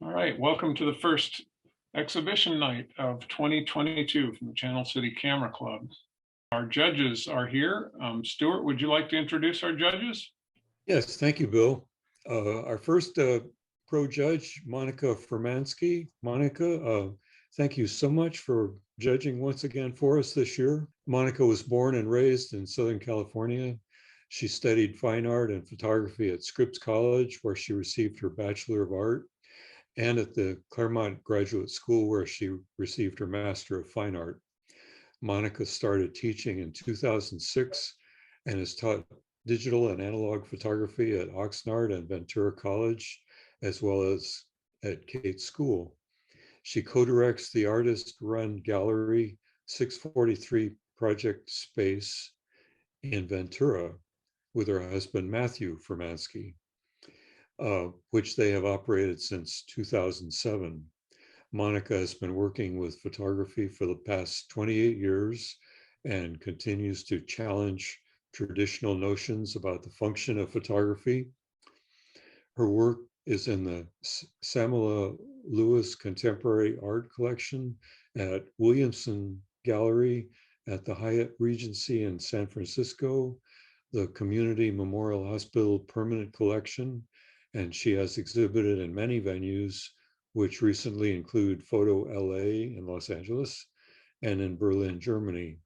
All right, welcome to the first exhibition night of 2022 from the Channel City Camera Club. Our judges are here. Stuart, would you like to introduce our judges? Yes, thank you, Bill. Our first pro judge, Monica Furmansky. Monica, thank you so much for judging once again for us this year. Monica was born and raised in Southern California. She studied fine art and photography at Scripps College, where she received her Bachelor of Art, and at the Claremont Graduate School, where she received her Master of Fine Art. Monica started teaching in 2006 and has taught digital and analog photography at Oxnard and Ventura College, as well as at Cates School. She co-directs the artist-run gallery 643 Project Space in Ventura with her husband, Matthew Furmansky, which they have operated since 2007. Monica has been working with photography for the past 28 years and continues to challenge traditional notions about the function of photography. Her work is in the Samela Lewis Contemporary Art Collection at Williamson Gallery at the Hyatt Regency in San Francisco, the Community Memorial Hospital Permanent Collection, and she has exhibited in many venues, which recently include Photo LA in Los Angeles and in Berlin, Germany,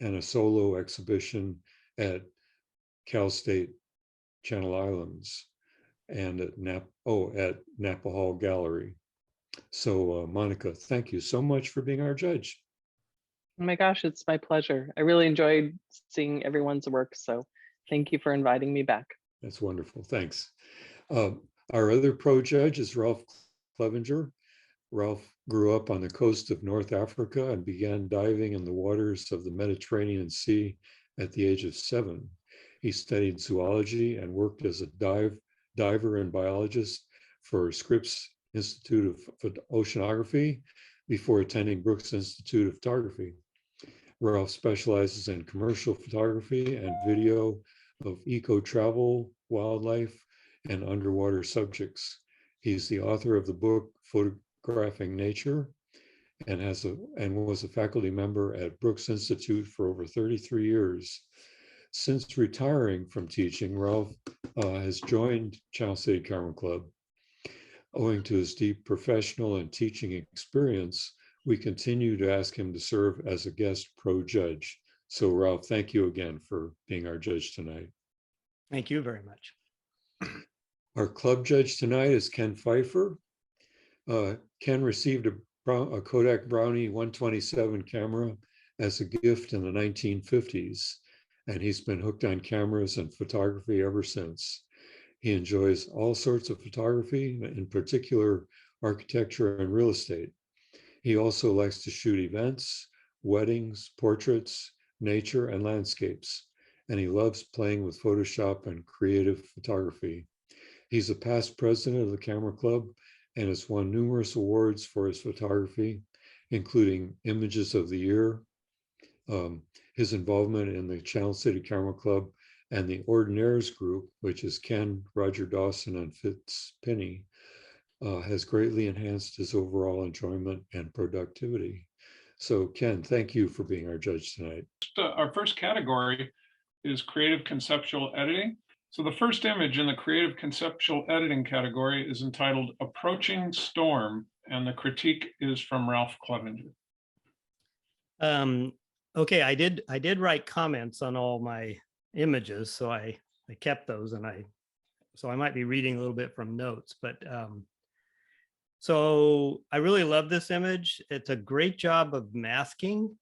and a solo exhibition at Cal State Channel Islands and at Napa Hall Gallery. So Monica, thank you so much for being our judge. Oh my gosh, it's my pleasure. I really enjoyed seeing everyone's work, so thank you for inviting me back. That's wonderful, thanks. Our other pro judge is Ralph Clevenger. Ralph grew up on the coast of North Africa and began diving in the waters of the Mediterranean Sea at the age of 7. He studied zoology and worked as a diver and biologist for Scripps Institute of Oceanography before attending Brooks Institute of Photography. Ralph specializes in commercial photography and video of eco-travel, wildlife, and underwater subjects. He's the author of the book Photographing Nature and was a faculty member at Brooks Institute for over 33 years. Since retiring from teaching, Ralph has joined Channel City Camera Club. Owing to his deep professional and teaching experience, we continue to ask him to serve as a guest pro judge. So Ralph, thank you again for being our judge tonight. Thank you very much. Our club judge tonight is Ken Pfeiffer. Ken received a Kodak Brownie 127 camera as a gift in the 1950s, and he's been hooked on cameras and photography ever since. He enjoys all sorts of photography, in particular architecture and real estate. He also likes to shoot events, weddings, portraits, nature, and landscapes, and he loves playing with Photoshop and creative photography. He's a past president of the Camera Club and has won numerous awards for his photography, including Images of the Year, his involvement in the Channel City Camera Club and the Ordinaires Group, which is Ken, Roger Dawson, and Fitz Pinney, has greatly enhanced his overall enjoyment and productivity. So Ken, thank you for being our judge tonight. Our first category is creative conceptual editing. So the first image in the creative conceptual editing category is entitled Approaching Storm, and the critique is from Ralph Clevenger. Okay, I did write comments on all my images, so I kept those, and so I might be reading a little bit from notes, but so I really love this image. It's a great job of masking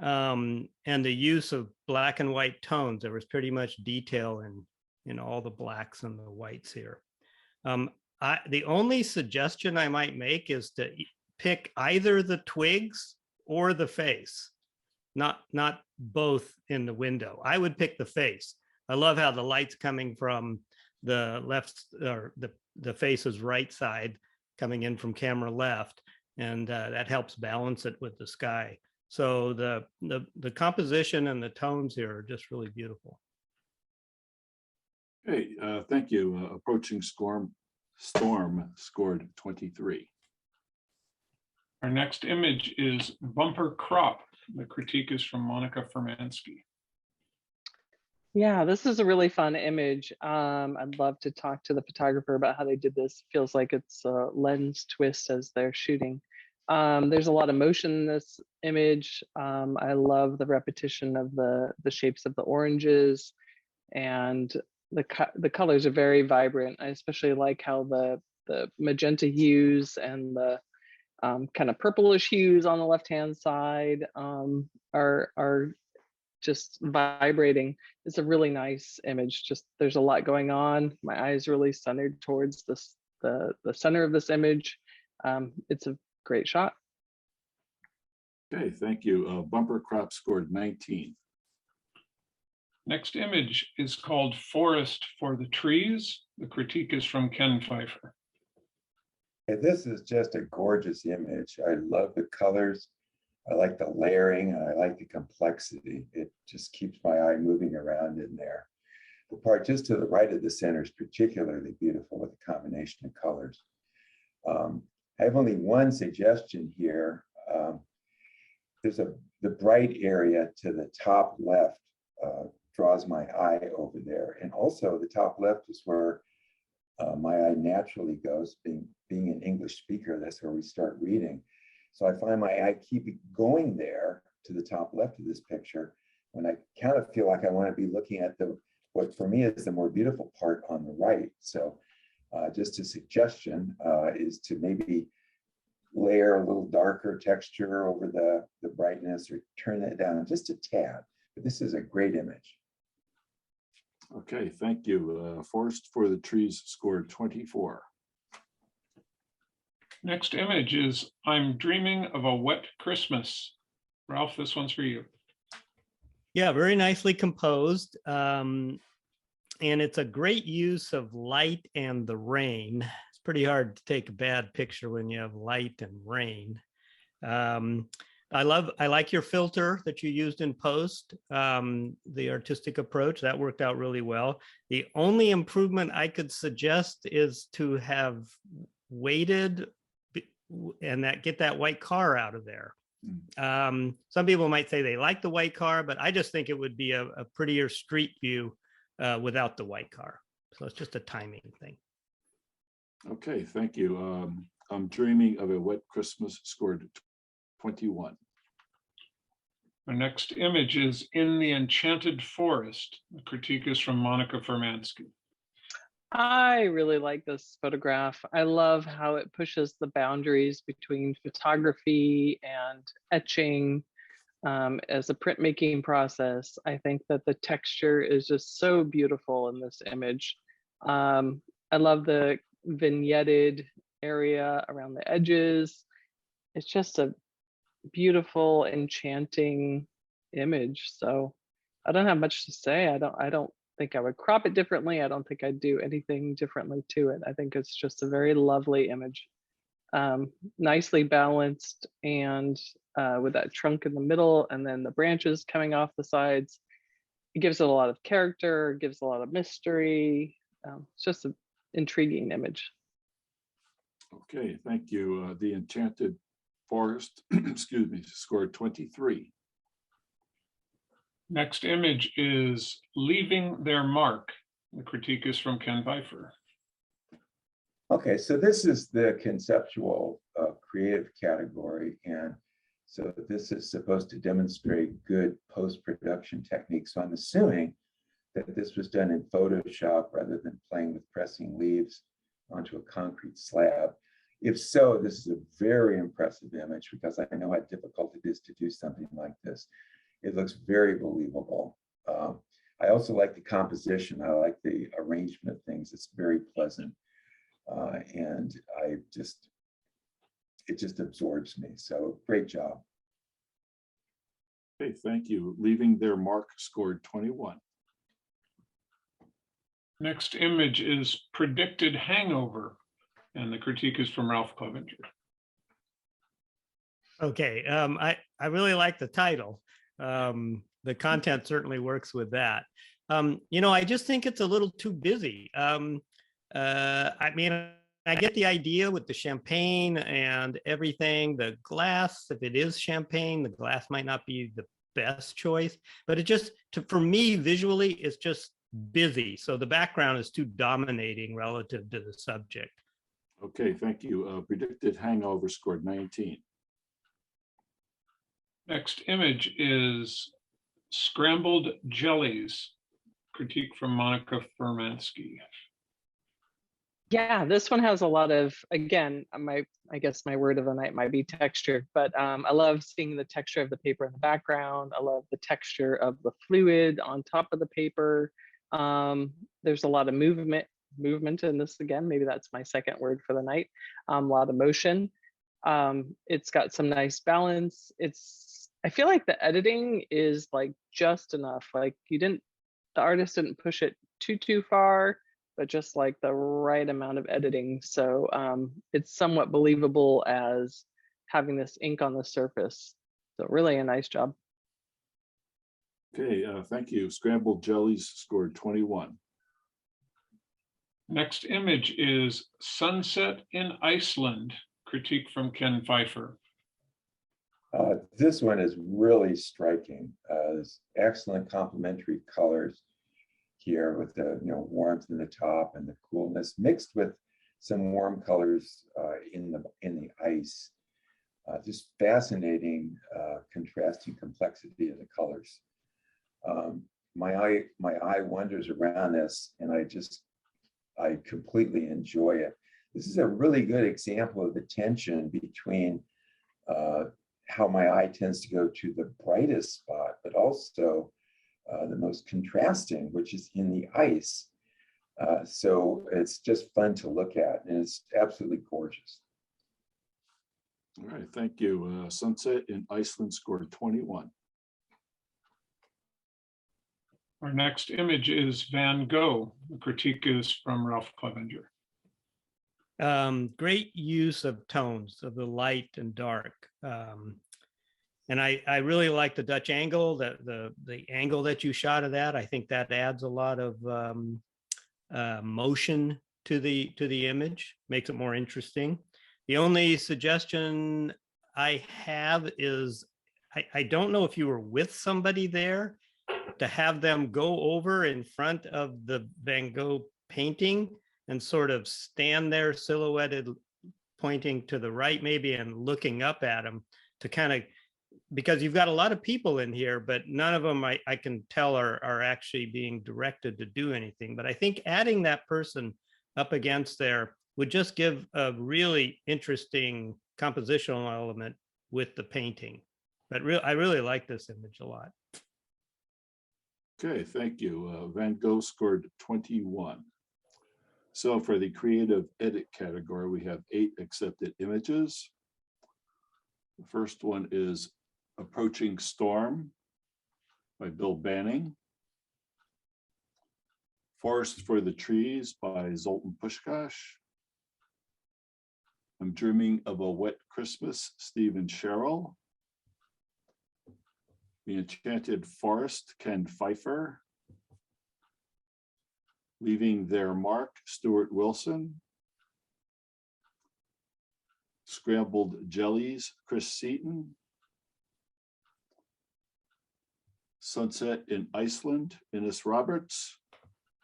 and the use of black and white tones. There was pretty much detail in all the blacks and the whites here. The only suggestion I might make is to pick either the twigs or the face, not both in the window. I would pick the face. I love how the light's coming from the left, or the face's right side, coming in from camera left, and that helps balance it with the sky. So the composition and the tones here are just really beautiful. Okay, thank you. Approaching Storm scored 23. Our next image is Bumper Crop. The critique is from Monica Furmansky. Yeah, this is a really fun image. I'd love to talk to the photographer about how they did this. Feels like it's a lens twist as they're shooting. There's a lot of motion in this image. I love the repetition of the shapes of the oranges, and the colors are very vibrant. I especially like how the magenta hues and the kind of purplish hues on the left-hand side are just vibrating. It's a really nice image. Just there's a lot going on. My eyes really centered towards this the center of this image. It's a great shot. Okay, thank you. Bumper Crop scored 19. Next image is called Forest for the Trees. The critique is from Ken Pfeiffer. And this is just a gorgeous image. I love the colors. I like the layering and I like the complexity. It just keeps my eye moving around in there. The part just to the right of the center is particularly beautiful with the combination of colors. I have only one suggestion here. There's the bright area to the top left draws my eye over there. And also the top left is where my eye naturally goes, being an English speaker, that's where we start reading. So I find my eye keep going there to the top left of this picture when I kind of feel like I want to be looking at what for me is the more beautiful part on the right. So just a suggestion is to maybe layer a little darker texture over the brightness or turn that down just a tad. But this is a great image. Okay, thank you. Forest for the Trees scored 24. Next image is I'm Dreaming of a Wet Christmas. Ralph, this one's for you. Yeah, very nicely composed. And it's a great use of light and the rain. It's pretty hard to take a bad picture when you have light and rain. I like your filter that you used in post, the artistic approach, that worked out really well. The only improvement I could suggest is to have waited and get that white car out of there. Some people might say they like the white car, but I just think it would be a prettier street view without the white car. So it's just a timing thing. Okay, thank you. I'm Dreaming of a Wet Christmas scored 21. The next image is In the Enchanted Forest. The critique is from Monica Furmansky. I really like this photograph. I love how it pushes the boundaries between photography and etching as a printmaking process. I think that the texture is just so beautiful in this image. I love the vignetted area around the edges. It's just a beautiful, enchanting image. So I don't have much to say. I don't think I would crop it differently. I don't think I'd do anything differently to it. I think it's just a very lovely image. Nicely balanced and with that trunk in the middle and then the branches coming off the sides. It gives it a lot of character, gives a lot of mystery. It's just an intriguing image. Okay, thank you. The Enchanted Forest, excuse me, scored 23. Next image is Leaving Their Mark. The critique is from Ken Pfeiffer. Okay, so this is the conceptual creative category. And so this is supposed to demonstrate good post-production techniques. So I'm assuming that this was done in Photoshop rather than playing with pressing leaves onto a concrete slab. If so, this is a very impressive image because I know how difficult it is to do something like this. It looks very believable. I also like the composition. I like the arrangement of things. It's very pleasant. And it just absorbs me. So great job. Okay, thank you. Leaving Their Mark scored 21. Next image is Predicted Hangover. And the critique is from Ralph Clevenger. Okay, I really like the title. The content certainly works with that. I just think it's a little too busy. I mean, I get the idea with the champagne and everything, the glass, if it is champagne, the glass might not be the best choice, but it just, for me, visually, it's just busy. So the background is too dominating relative to the subject. Okay, thank you. Predicted hangover scored 19. Next image is scrambled jellies, critique from Monica Furmansky. Yeah, this one has a lot of, again, I guess my word of the night might be texture, but I love seeing the texture of the paper in the background. I love the texture of the fluid on top of the paper. There's a lot of movement in this again. Maybe that's my second word for the night. A lot of motion. It's got some nice balance. I feel like the editing is like just enough. Like the artist didn't push it too far, but just like the right amount of editing. So it's somewhat believable as having this ink on the surface. So really a nice job. Okay, thank you. Scrambled jellies scored 21. Next image is Sunset in Iceland, critique from Ken Pfeiffer. This one is really striking. There's excellent complementary colors here with the warmth in the top and the coolness mixed with some warm colors in the ice. Just fascinating contrasting complexity of the colors. My eye wanders around this, and I completely enjoy it. This is a really good example of the tension between how my eye tends to go to the brightest spot, but also the most contrasting, which is in the ice. So it's just fun to look at, and it's absolutely gorgeous. All right, thank you. Sunset in Iceland scored 21. Our next image is Van Gogh. The critique is from Ralph Clevenger. Great use of tones of the light and dark. And I really like the Dutch angle, the angle that you shot of that. I think that adds a lot of motion to the image, makes it more interesting. The only suggestion I have is, I don't know if you were with somebody there, to have them go over in front of the Van Gogh painting and sort of stand there silhouetted, pointing to the right maybe and looking up at him, to kind of, because you've got a lot of people in here, but none of them I can tell are actually being directed to do anything. But I think adding that person up against there would just give a really interesting compositional element with the painting. But I really like this image a lot. Okay, thank you. Van Gogh scored 21. So for the creative edit category, we have 8 accepted images. The first one is Approaching Storm by Bill Banning. Forest for the Trees by Zoltan Pushkash. I'm Dreaming of a Wet Christmas, Stephen Sherrill. The Enchanted Forest, Ken Pfeiffer. Leaving Their Mark, Stuart Wilson. Scrambled Jellies, Chris Seaton. Sunset in Iceland, Innes Roberts.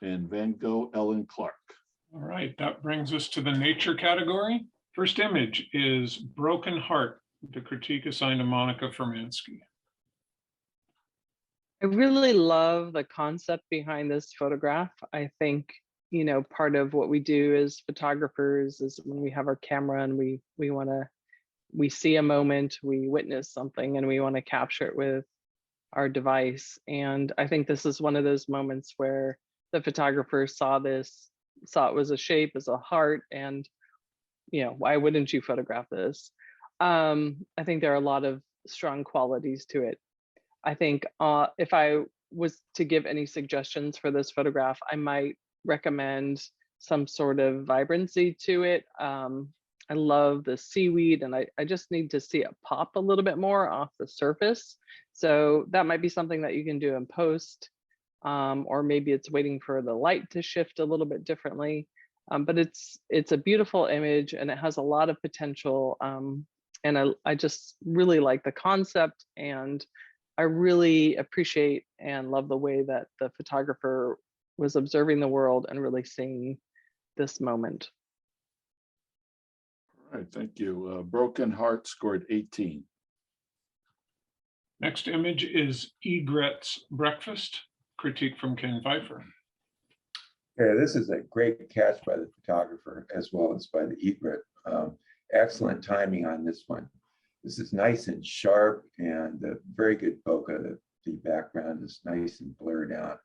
And Van Gogh, Ellen Clark. All right, that brings us to the nature category. First image is Broken Heart, the critique assigned to Monica Furmansky. I really love the concept behind this photograph. I think, part of what we do as photographers is when we have our camera and we see a moment, we witness something, and we want to capture it with our device. And I think this is one of those moments where the photographer saw it was a shape, as a heart, and why wouldn't you photograph this? I think there are a lot of strong qualities to it. I think if I was to give any suggestions for this photograph, I might recommend some sort of vibrancy to it. I love the seaweed, and I just need to see it pop a little bit more off the surface. So that might be something that you can do in post, or maybe it's waiting for the light to shift a little bit differently. But it's a beautiful image and it has a lot of potential. And I just really like the concept, and I really appreciate and love the way that the photographer was observing the world and really seeing this moment. All right, thank you. Broken Heart scored 18. Next image is Egret's Breakfast, critique from Ken Pfeiffer. Yeah, this is a great catch by the photographer as well as by the egret. Excellent timing on this one. This is nice and sharp and very good bokeh. The background is nice and blurred out.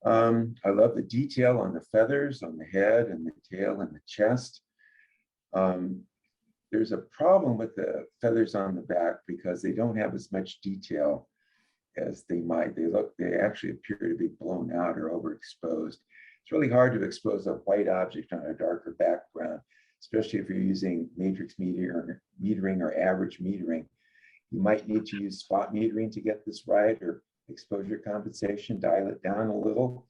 I love the detail on the feathers, on the head and the tail and the chest. There's a problem with the feathers on the back because they don't have as much detail as they might. They actually appear to be blown out or overexposed. It's really hard to expose a white object on a darker background, especially if you're using matrix metering or average metering. You might need to use spot metering to get this right, or exposure compensation, dial it down a little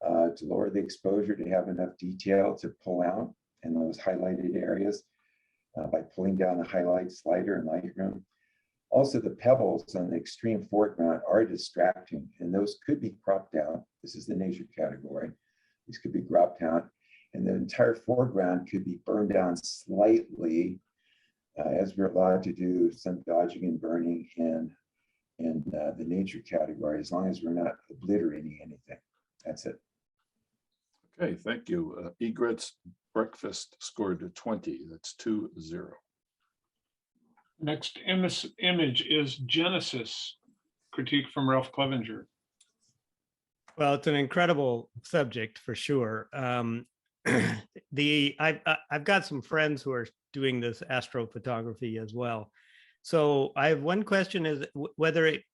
to lower the exposure to have enough detail to pull out in those highlighted areas by pulling down the highlight slider in Lightroom. Also, the pebbles on the extreme foreground are distracting, and those could be cropped out. This is the nature category. These could be cropped out, and the entire foreground could be burned down slightly, as we're allowed to do some dodging and burning in the nature category, as long as we're not obliterating anything. That's it. Okay, thank you. Egret's Breakfast scored a 20. That's 2-0. Next image is Genesis, critique from Ralph Clevenger. Well, it's an incredible subject for sure. I've got some friends who are doing this astrophotography as well. So I have one question, is whether it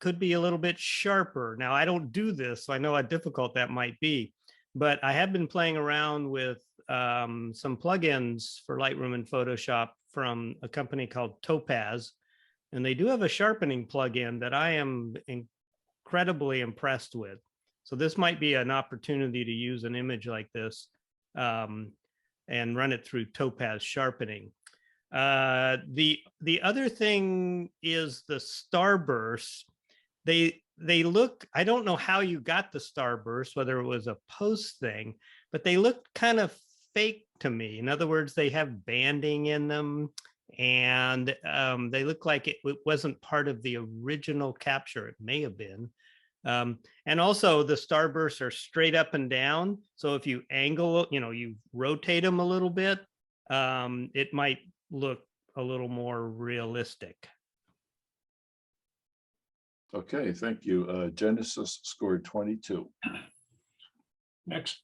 could be a little bit sharper. Now, I don't do this, so I know how difficult that might be, but I have been playing around with some plugins for Lightroom and Photoshop from a company called Topaz, and they do have a sharpening plugin that I am incredibly impressed with. So this might be an opportunity to use an image like this and run it through Topaz sharpening. The other thing is the starbursts. They look, I don't know how you got the starburst, whether it was a post thing, but they look kind of fake to me. In other words, they have banding in them, and they look like it wasn't part of the original capture. It may have been. And also the starbursts are straight up and down. So if you angle, you rotate them a little bit, it might look a little more realistic. Okay, thank you. Genesis scored 22. Next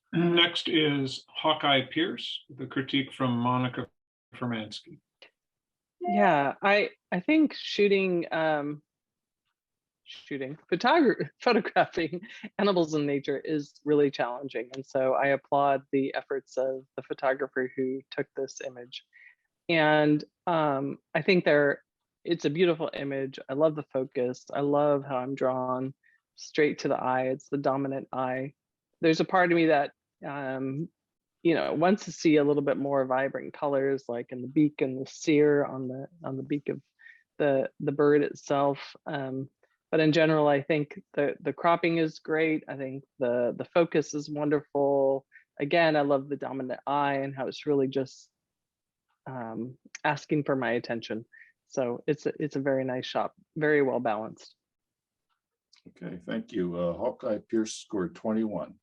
is Hawkeye Pierce, the critique from Monica Fermansky. Yeah, I think photographing animals in nature is really challenging. And so I applaud the efforts of the photographer who took this image. And I think it's a beautiful image. I love the focus. I love how I'm drawn straight to the eye. It's the dominant eye. There's a part of me that, wants to see a little bit more vibrant colors, like in the beak and the cere on the beak of the bird itself. But in general, I think the cropping is great. I think the focus is wonderful. Again, I love the dominant eye and how it's really just asking for my attention. So it's a very nice shot, very well balanced. Okay, thank you. Hawkeye Pierce scored 21.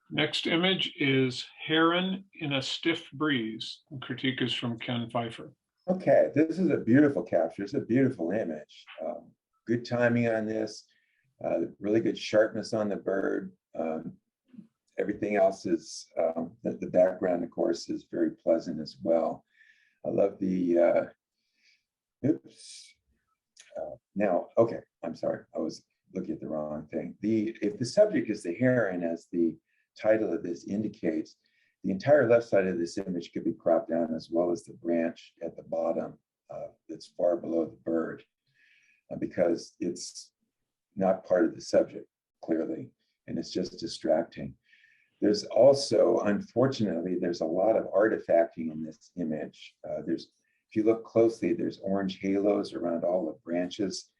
Next image is Heron in a Stiff Breeze. The critique is from Ken Pfeiffer. Okay, this is a beautiful capture. It's a beautiful image. Good timing on this. Really good sharpness on the bird. Everything else is, the background, of course, is very pleasant as well. I love the, now, okay, I'm sorry. I was looking at the wrong thing. If the subject is the heron, as the title of this indicates, the entire left side of this image could be cropped down, as well as the branch at the bottom that's far below the bird, because it's not part of the subject, clearly, and it's just distracting. There's also, unfortunately, there's a lot of artifacting in this image. If you look closely, there's orange halos around all the branches.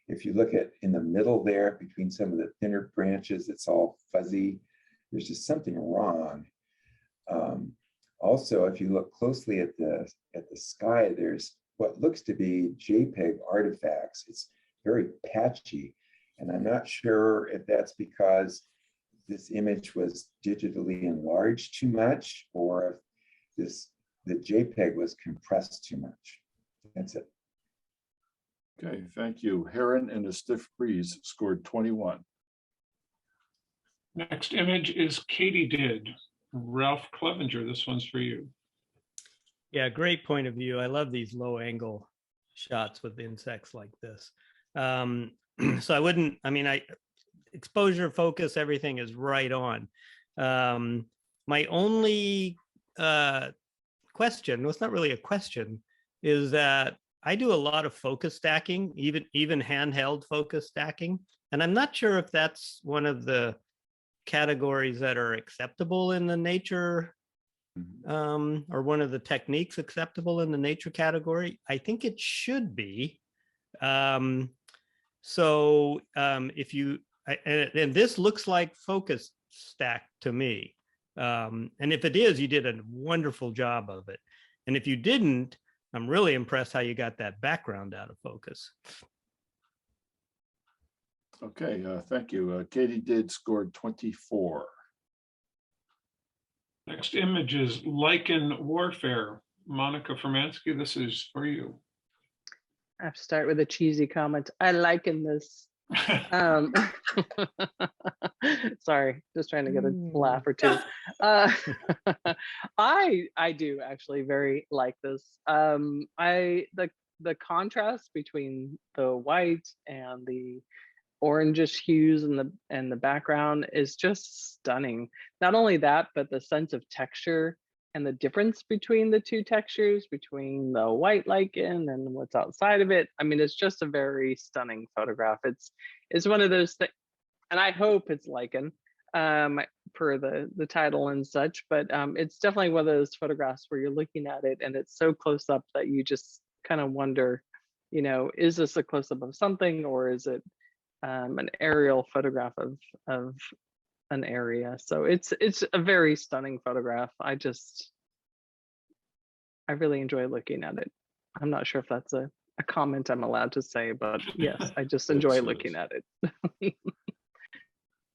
If you look at in the middle there, between some of the thinner branches, it's all fuzzy. There's just something wrong. Also, if you look closely at the sky, there's what looks to be JPEG artifacts. It's very patchy, and I'm not sure if that's because this image was digitally enlarged too much, or if the JPEG was compressed too much. That's it. Okay, thank you. Heron and a Stiff Breeze scored 21. Next image is Katie did. Ralph Clevenger, this one's for you. Yeah, great point of view. I love these low angle shots with insects like this. So I wouldn't, I mean, exposure, focus, everything is right on. My only question, well, it's not really a question, is that I do a lot of focus stacking, even handheld focus stacking. And I'm not sure if that's one of the categories that are acceptable in the nature, or one of the techniques acceptable in the nature category. I think it should be. If you, and this looks like focus stack to me. And if it is, you did a wonderful job of it. And if you didn't, I'm really impressed how you got that background out of focus. Okay, thank you. Katie did scored 24. Next image is Lichen Warfare. Monica Formansky, this is for you. I have to start with a cheesy comment. I liken this. Um, sorry, just trying to get a laugh or two. I do actually very like this. The contrast between the white and the orangish hues in the background is just stunning. Not only that, but the sense of texture and the difference between the two textures, between the white lichen and what's outside of it. I mean, it's just a very stunning photograph. It's one of those things, and I hope it's lichen per the title and such, but it's definitely one of those photographs where you're looking at it and it's so close up that you just kind of wonder, you know, is this a close up of something, or is it an aerial photograph of an area? So it's a very stunning photograph. I really enjoy looking at it. I'm not sure if that's a comment I'm allowed to say, but yes, I just enjoy looking at it.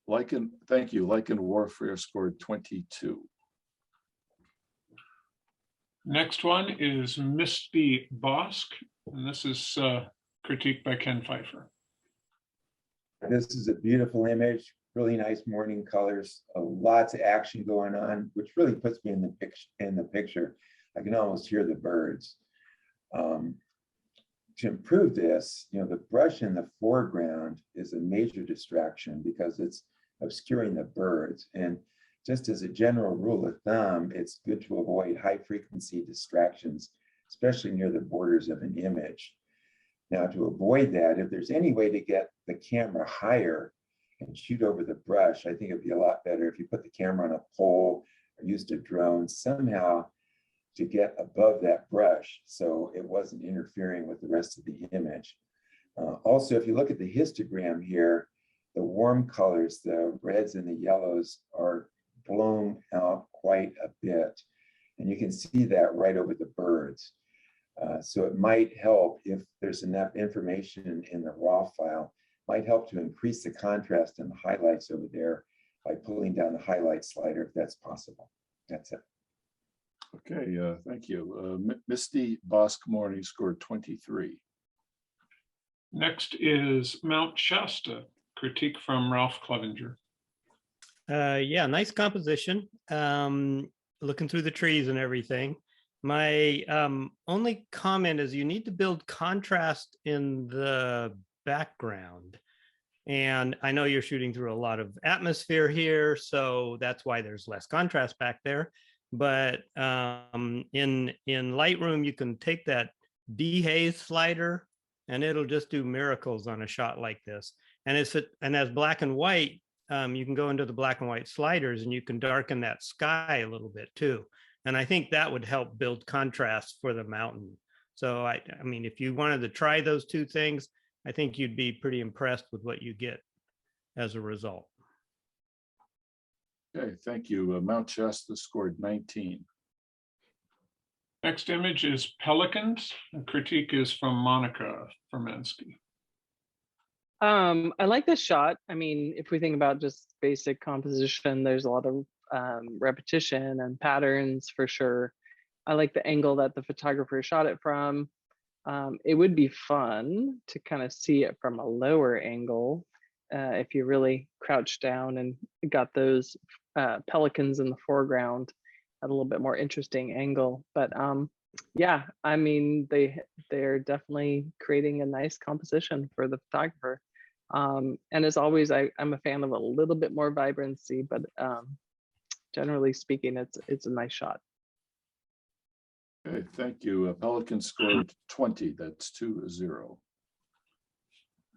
Lichen, thank you. Lichen Warfare scored 22. Next one is Misty Bosk, and this is critiqued by Ken Pfeiffer. This is a beautiful image, really nice morning colors, lots of action going on, which really puts me in the picture. I can almost hear the birds. To improve this, you know, the brush in the foreground is a major distraction because it's obscuring the birds. And just as a general rule of thumb, it's good to avoid high frequency distractions, especially near the borders of an image. Now, to avoid that, if there's any way to get the camera higher and shoot over the brush, I think it'd be a lot better if you put the camera on a pole or used a drone somehow to get above that brush so it wasn't interfering with the rest of the image. Also, if you look at the histogram here, the warm colors, the reds and the yellows, are blown out quite a bit. And you can see that right over the birds. So it might help if there's enough information in the raw file, might help to increase the contrast and the highlights over there by pulling down the highlight slider if that's possible. That's it. Okay, thank you. Misty Bosk Morning scored 23. Next is Mount Shasta, critique from Ralph Clevenger. Yeah, nice composition. Looking through the trees and everything. My only comment is you need to build contrast in the background. And I know you're shooting through a lot of atmosphere here, so that's why there's less contrast back there. But in Lightroom, you can take that dehaze slider and it'll just do miracles on a shot like this. And as black and white, you can go into the black and white sliders and you can darken that sky a little bit too. And I think that would help build contrast for the mountain. So I mean, if you wanted to try those two things, I think you'd be pretty impressed with what you get as a result. Okay, thank you. Mount Shasta scored 19. Next image is Pelicans. The critique is from Monica Fermansky. I like this shot. I mean, if we think about just basic composition, there's a lot of repetition and patterns for sure. I like the angle that the photographer shot it from. It would be fun to kind of see it from a lower angle if you really crouch down and got those pelicans in the foreground at a little bit more interesting angle. But yeah, I mean, they're definitely creating a nice composition for the photographer. And as always, I'm a fan of a little bit more vibrancy, but generally speaking, it's a nice shot. Okay, thank you. Pelican scored 20. That's 2-0.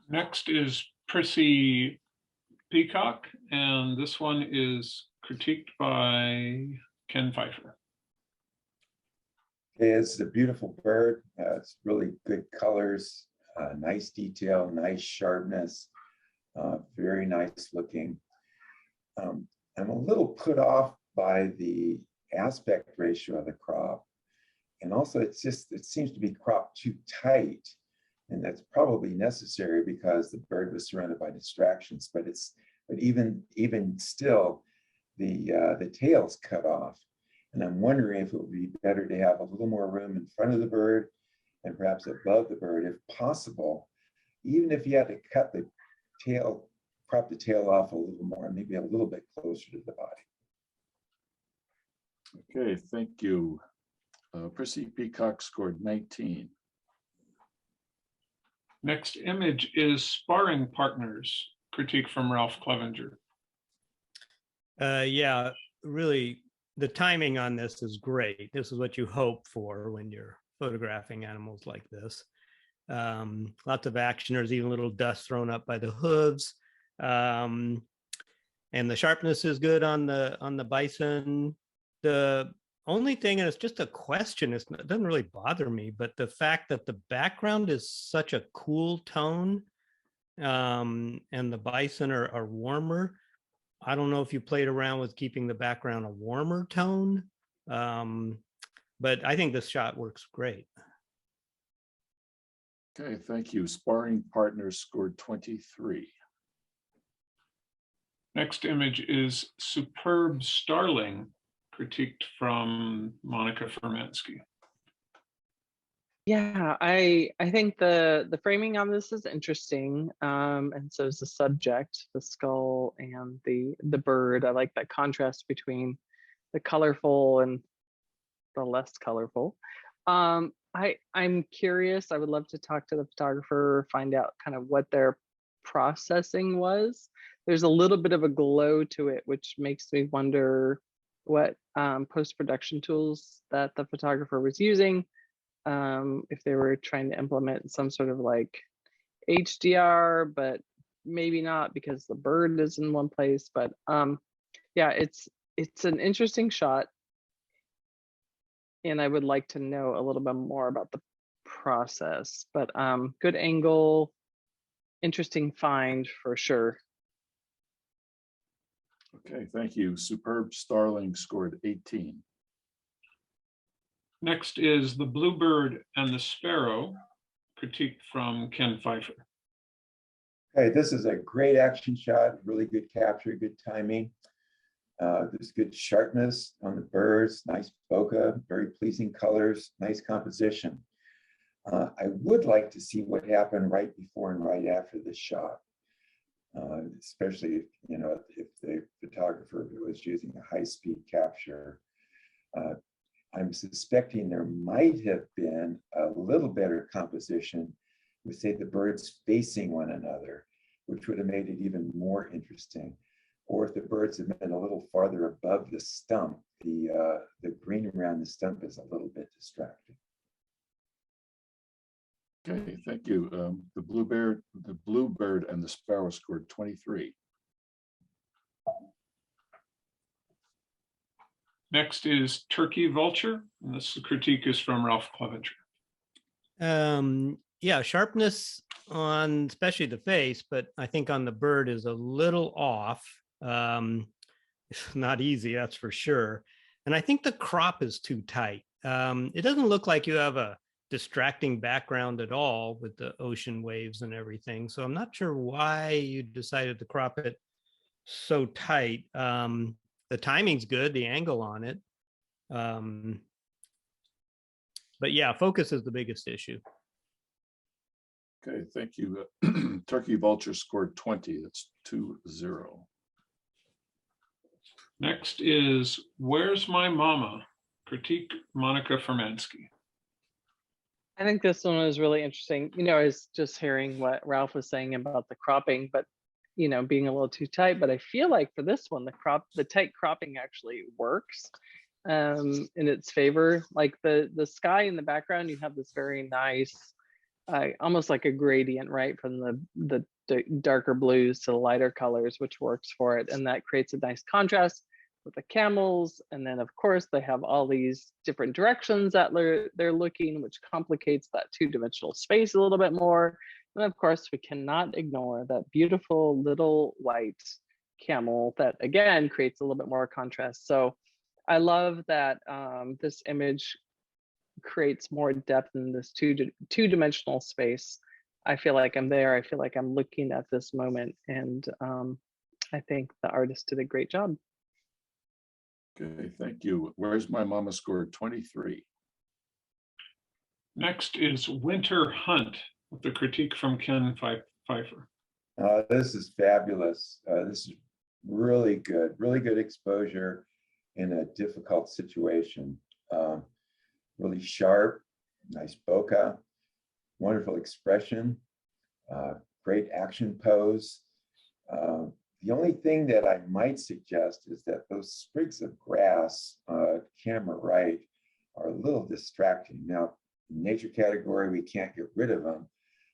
Next is Prissy Peacock, and this one is critiqued by Ken Pfeiffer. It's a beautiful bird. It's really good colors, nice detail, nice sharpness, very nice looking. I'm a little put off by the aspect ratio of the crop. And also it seems to be cropped too tight. And that's probably necessary because the bird was surrounded by distractions, but even still, the tail's cut off. And I'm wondering if it would be better to have a little more room in front of the bird and perhaps above the bird, if possible, even if you had to cut the tail, crop the tail off a little more, maybe a little bit closer to the body. Okay, thank you. Prissy Peacock scored 19. Next image is Sparring Partners, critique from Ralph Clevenger. Yeah, really, the timing on this is great. This is what you hope for when you're photographing animals like this. Lots of action. There's even a little dust thrown up by the hooves. And the sharpness is good on the bison. The only thing, and it's just a question, it doesn't really bother me, but the fact that the background is such a cool tone and the bison are warmer. I don't know if you played around with keeping the background a warmer tone, but I think this shot works great. Okay, thank you. Sparring Partners scored 23. Next image is Superb Starling, critiqued from Monica Fermansky. Yeah, I think the framing on this is interesting, and so is the subject, the skull and the bird. I like that contrast between the colorful and the less colorful. I'm curious. I would love to talk to the photographer, find out kind of what their processing was. There's a little bit of a glow to it, which makes me wonder what post-production tools that the photographer was using. If they were trying to implement some sort of like HDR, but maybe not because the bird is in one place. But yeah, it's an interesting shot, and I would like to know a little bit more about the process. But good angle, interesting find for sure. Okay, thank you. Superb Starling scored 18. Next is The Bluebird and the Sparrow, critiqued from Ken Pfeiffer. Okay, this is a great action shot, really good capture, good timing. There's good sharpness on the birds, nice bokeh, very pleasing colors, nice composition. I would like to see what happened right before and right after this shot, especially if the photographer was using a high-speed capture. I'm suspecting there might have been a little better composition with, say, the birds facing one another, which would have made it even more interesting. Or if the birds had been a little farther above the stump, the green around the stump is a little bit distracting. Okay, thank you. The Bluebird and the Sparrow scored 23. Next is Turkey Vulture, and this critique is from Ralph Clevenger. Yeah, sharpness on especially the face, but I think on the bird is a little off. It's not easy, that's for sure. And I think the crop is too tight. It doesn't look like you have a distracting background at all with the ocean waves and everything. So I'm not sure why you decided to crop it so tight. The timing's good, the angle on it. But yeah, focus is the biggest issue. Okay, thank you. Turkey Vulture scored 20. That's 2-0. Next is Where's My Mama? Critique Monica Fermansky. I think this one is really interesting. You know, I was just hearing what Ralph was saying about the cropping, but you know, being a little too tight. But I feel like for this one, the tight cropping actually works in its favor. Like the sky in the background, you have this very nice, almost like a gradient, right, from the darker blues to the lighter colors, which works for it, and that creates a nice contrast with the camels. And then of course they have all these different directions that they're looking, which complicates that two-dimensional space a little bit more. And of course we cannot ignore that beautiful little white camel that again creates a little bit more contrast. So I love that this image creates more depth in this two-dimensional space. I feel like I'm there. I feel like I'm looking at this moment, and I think the artist did a great job. Okay, thank you. Where's My Mama scored 23. Next is Winter Hunt with the critique from Ken Pfeiffer. This is fabulous. This is really good exposure in a difficult situation. Really sharp, nice bokeh, wonderful expression, great action pose. The only thing that I might suggest is that those sprigs of grass, camera right, are a little distracting. Now, in nature category, we can't get rid of them,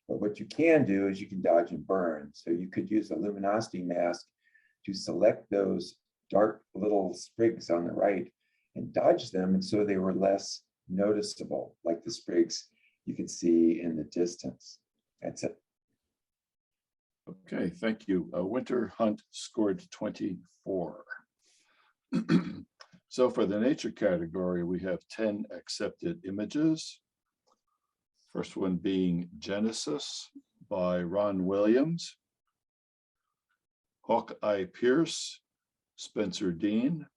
but what you can do is you can dodge and burn. So you could use a luminosity mask to select those dark little sprigs on the right and dodge them, and so they were less noticeable, like the sprigs you can see in the distance. That's it. Okay, thank you. Winter Hunt scored 24. So for the nature category, we have 10 accepted images. First one being Genesis by Ron Williams. Hawkeye Pierce, Spencer Dean.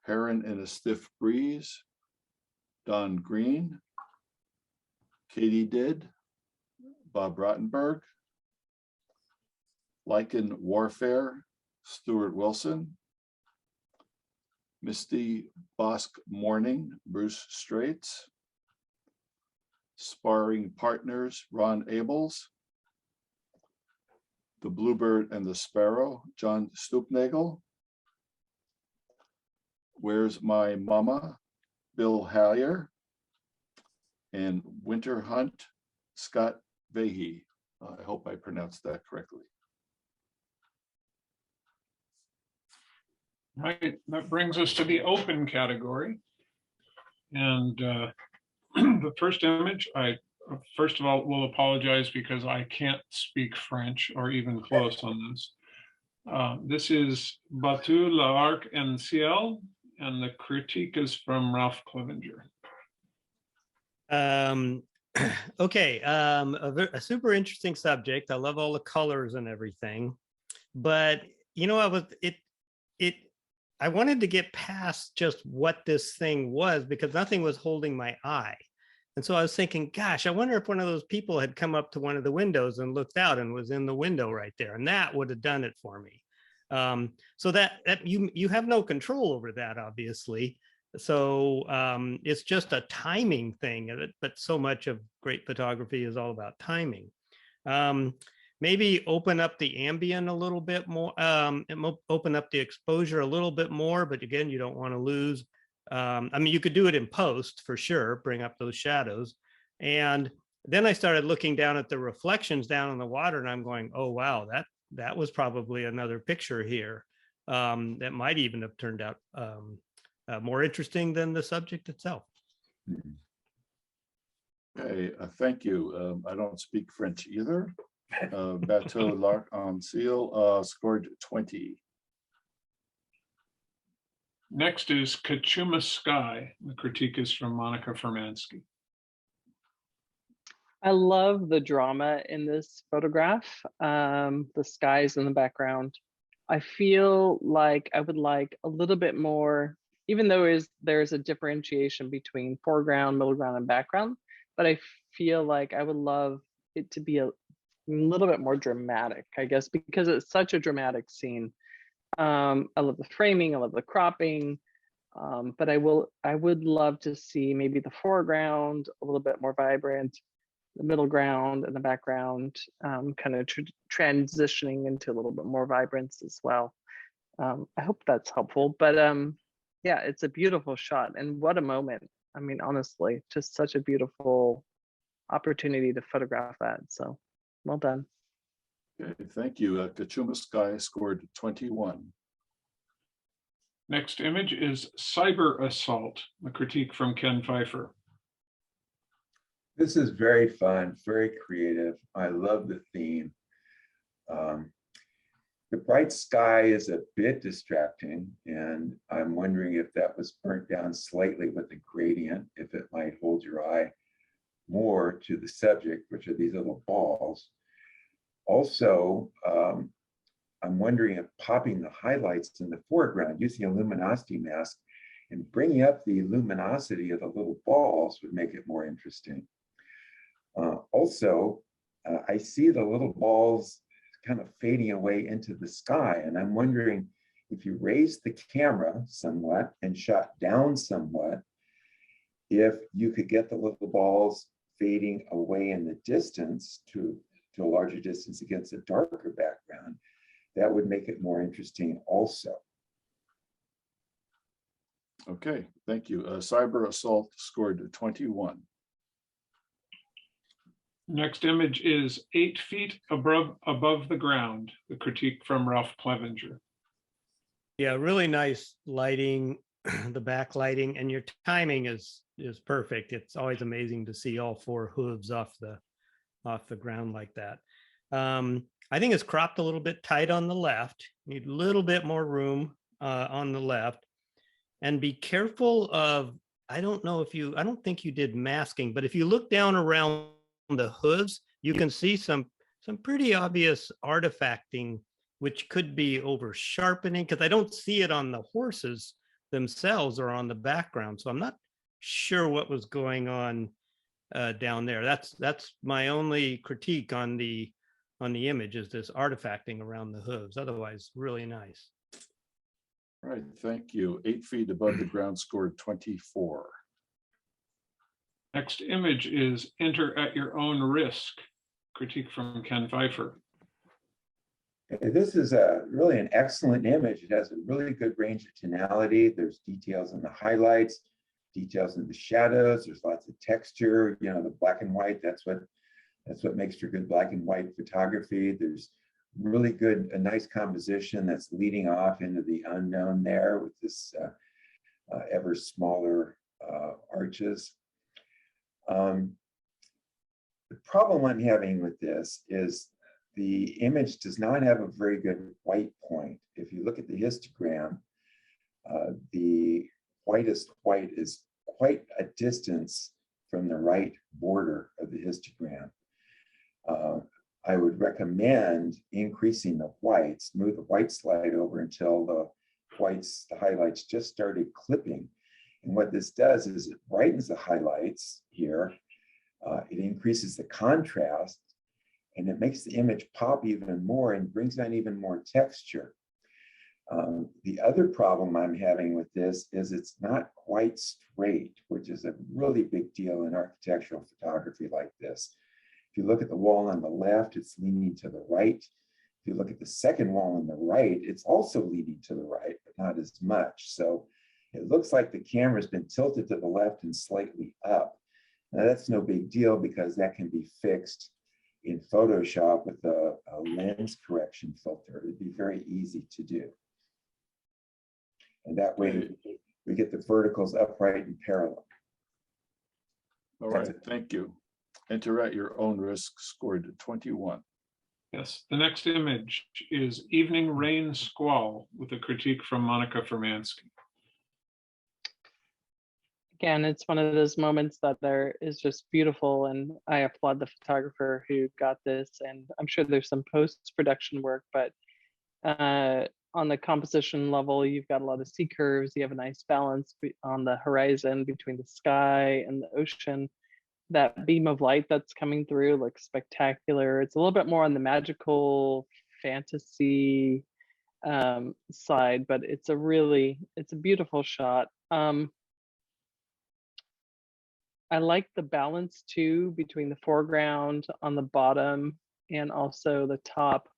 Heron in a Stiff Breeze, Don Green. Katie Did, Bob Rottenberg. Lichen Warfare, Stuart Wilson. Misty Bosque Morning, Bruce Straits. Sparring Partners, Ron Abels. The Bluebird and the Sparrow, John Stupnagel. Where's My Mama, Bill Hallier. And Winter Hunt, Scott Vahey. I hope I pronounced that correctly. Right, that brings us to the open category. And the first image, I first of all will apologize because I can't speak French or even close on this. This is Bateau, l'Arc en Ciel, and the critique is from Ralph Clevenger. Okay, a super interesting subject. I love all the colors and everything, but you know, I wanted to get past just what this thing was because nothing was holding my eye. And so I was thinking, gosh, I wonder if one of those people had come up to one of the windows and looked out and was in the window right there. And that would have done it for me. So that you have no control over that, obviously. So it's just a timing thing, but so much of great photography is all about timing. Maybe open up the ambient a little bit more, open up the exposure a little bit more, but again, you don't want to lose. I mean, you could do it in post for sure, bring up those shadows. And then I started looking down at the reflections down in the water and I'm going, oh, wow, that was probably another picture here. that might even have turned out more interesting than the subject itself. Mhm. Okay, thank you. I don't speak French either. Bateau l'Arc-en-Ciel scored 20. Next is Kachuma Sky. The critique is from Monica Fermansky. I love the drama in this photograph. The skies in the background. I feel like I would like a little bit more, even though there's a differentiation between foreground, middle ground, and background, but I feel like I would love it to be a little bit more dramatic, I guess, because it's such a dramatic scene. I love the framing, I love the cropping, but I would love to see maybe the foreground a little bit more vibrant, the middle ground and the background kind of transitioning into a little bit more vibrance as well. I hope that's helpful, but yeah, it's a beautiful shot, and what a moment. I mean, honestly, just such a beautiful opportunity to photograph that. So well done. Okay, thank you. Kachuma Sky scored 21. Next image is Cyber Assault, a critique from Ken Pfeiffer. This is very fun, very creative. I love the theme. The bright sky is a bit distracting, and I'm wondering if that was burnt down slightly with the gradient, if it might hold your eye more to the subject, which are these little balls. Also, I'm wondering if popping the highlights in the foreground using a luminosity mask and bringing up the luminosity of the little balls would make it more interesting. Also, I see the little balls kind of fading away into the sky, and I'm wondering if you raise the camera somewhat and shot down somewhat, if you could get the little balls fading away in the distance to a larger distance against a darker background, that would make it more interesting also. Okay, thank you. Cyber Assault scored 21. Next image is 8 feet above the ground, the critique from Ralph Plevenger. Yeah, really nice lighting, the backlighting, and your timing is perfect. It's always amazing to see all 4 hooves off the ground like that. I think it's cropped a little bit tight on the left. Need a little bit more room on the left, and be careful of. I don't think you did masking, but if you look down around the hooves, you can see some pretty obvious artifacting, which could be over sharpening, because I don't see it on the horses themselves or on the background. So I'm not sure what was going on down there. That's my only critique on the image, is this artifacting around the hooves. Otherwise, really nice. All right, thank you. 8 feet above the ground scored 24. Next image is Enter at Your Own Risk, critique from Ken Pfeiffer. This is really an excellent image. It has a really good range of tonality. There's details in the highlights, details in the shadows. There's lots of texture. You know, the black and white. That's what makes for good black and white photography. There's really good, a nice composition that's leading off into the unknown there with this ever smaller arches. The problem I'm having with this is the image does not have a very good white point. If you look at the histogram, the whitest white is quite a distance from the right border of the histogram. I would recommend increasing the whites, move the white slide over until the highlights just started clipping. And what this does is it brightens the highlights here. It increases the contrast, and it makes the image pop even more and brings on even more texture. The other problem I'm having with this is it's not quite straight, which is a really big deal in architectural photography like this. If you look at the wall on the left, it's leaning to the right. If you look at the second wall on the right, it's also leaning to the right, but not as much. So it looks like the camera's been tilted to the left and slightly up. Now that's no big deal because that can be fixed in Photoshop with a lens correction filter. It'd be very easy to do. And that way we get the verticals upright and parallel. All That's right, thank you. Enter at your own risk, scored 21. Yes, the next image is Evening Rain Squall with a critique from Monica Fermansky. Again, it's one of those moments that there is just beautiful, and I applaud the photographer who got this. And I'm sure there's some post-production work, but on the composition level, you've got a lot of sea curves. You have a nice balance on the horizon between the sky and the ocean. That beam of light that's coming through looks spectacular. It's a little bit more on the magical fantasy side, but it's a beautiful shot. I like the balance too between the foreground on the bottom and also the top.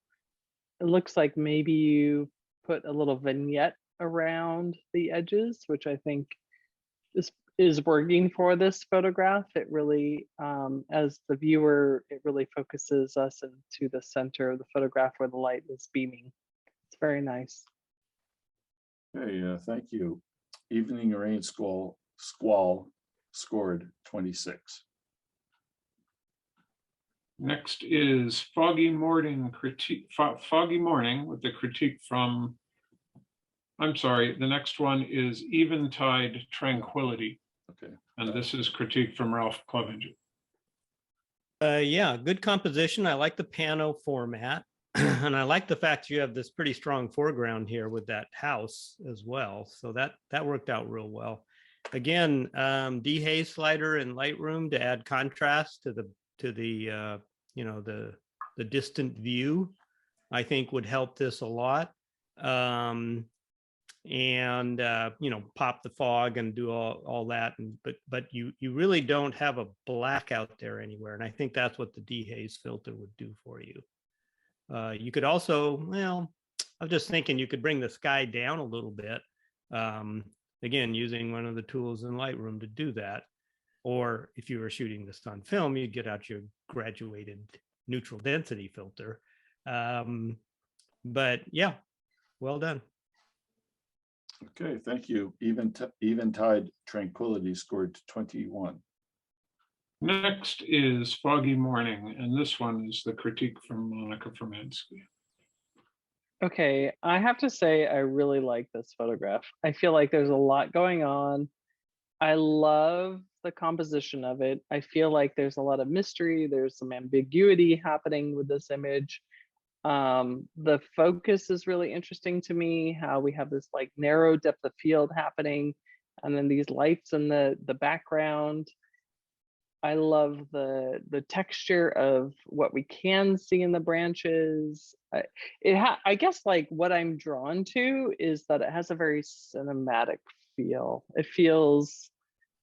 It looks like maybe you put a little vignette around the edges, which I think is working for this photograph. It really, as the viewer, it really focuses us into the center of the photograph where the light is beaming. It's very nice. Okay, thank you. Evening Rain Squall scored 26. Next is Foggy Morning Foggy Morning with the critique from, I'm sorry, the next one is Eventide Tranquility. Okay. And this is critique from Ralph Clevenger. Yeah, good composition. I like the pano format. And I like the fact you have this pretty strong foreground here with that house as well. So that worked out real well. Again, dehaze slider in Lightroom to add contrast to the you know, the distant view, I think would help this a lot. And you know, pop the fog and do all that, but you really don't have a black out there anywhere, and I think that's what the dehaze filter would do for you. You could also, well, I'm just thinking you could bring the sky down a little bit, again using one of the tools in Lightroom to do that, or if you were shooting this on film, you'd get out your graduated neutral density filter. But yeah, well done. Okay, thank you. Eventide Tranquility scored 21. Next is Foggy Morning, and this one is the critique from Monica Fermansky. Okay, I have to say I really like this photograph. I feel like there's a lot going on. I love the composition of it. I feel like there's a lot of mystery. There's some ambiguity happening with this image. The focus is really interesting to me, how we have this like narrow depth of field happening, and then these lights in the background. I love the texture of what we can see in the branches. I guess like what I'm drawn to is that it has a very cinematic feel. It feels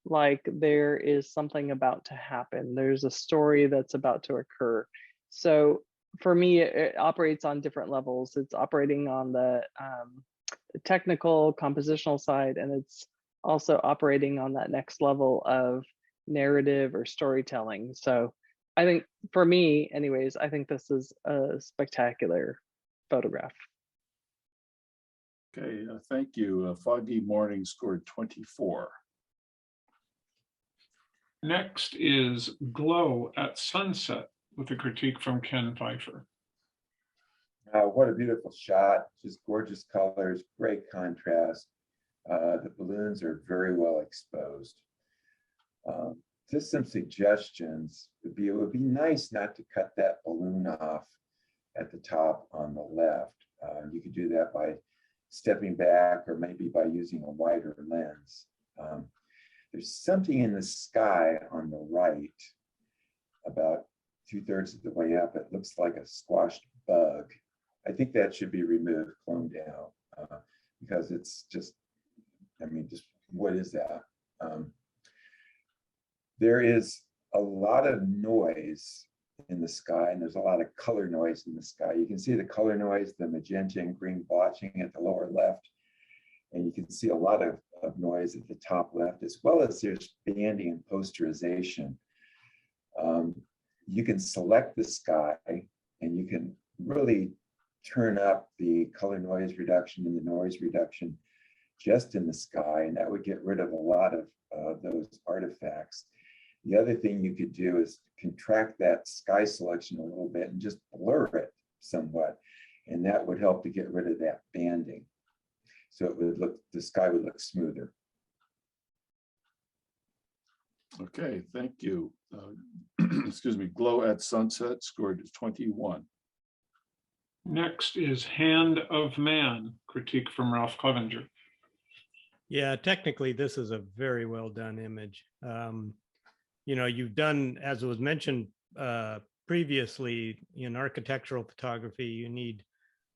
like there is something about to happen. There's a story that's about to occur. So for me, it operates on different levels. It's operating on the technical compositional side, and it's also operating on that next level of narrative or storytelling. So I think for me anyways, I think this is a spectacular photograph. Okay, thank you. Foggy Morning scored 24. Next is Glow at Sunset with a critique from Ken Pfeiffer. What a beautiful shot, just gorgeous colors, great contrast. The balloons are very well exposed. Just some suggestions would be, it would be nice not to cut that balloon off at the top on the left. You could do that by stepping back or maybe by using a wider lens. There's something in the sky on the right, about 2/3 of the way up. It looks like a squashed bug. I think that should be removed, cloned out, because it's just, I mean, just what is that? There is a lot of noise in the sky, and there's a lot of color noise in the sky. You can see the color noise, the magenta and green blotching at the lower left, and you can see a lot of noise at the top left, as well as there's banding and posterization. You can select the sky, and you can really turn up the color noise reduction and the noise reduction just in the sky, and that would get rid of a lot of those artifacts. The other thing you could do is contract that sky selection a little bit and just blur it somewhat. And that would help to get rid of that banding. So it would look, the sky would look smoother. Okay, thank you. Excuse me, Glow at Sunset scored 21. Next is Hand of Man, critique from Ralph Clevenger. Yeah, technically, this is a very well done image. You know, you've done, as was mentioned previously, in architectural photography, you need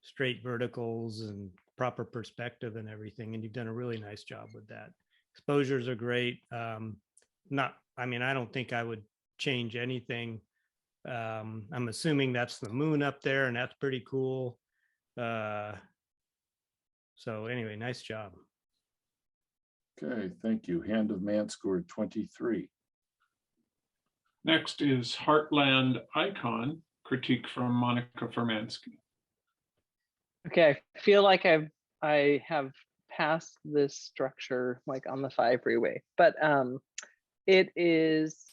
straight verticals and proper perspective and everything. And you've done a really nice job with that. Exposures are great. I mean, I don't think I would change anything. I'm assuming that's the moon up there, and that's pretty cool. So anyway, nice job. Okay, thank you. Hand of Man scored 23. Next is Heartland Icon, critique from Monica Furmansky. Okay, I feel like I have passed this structure like on the 5 freeway, but it is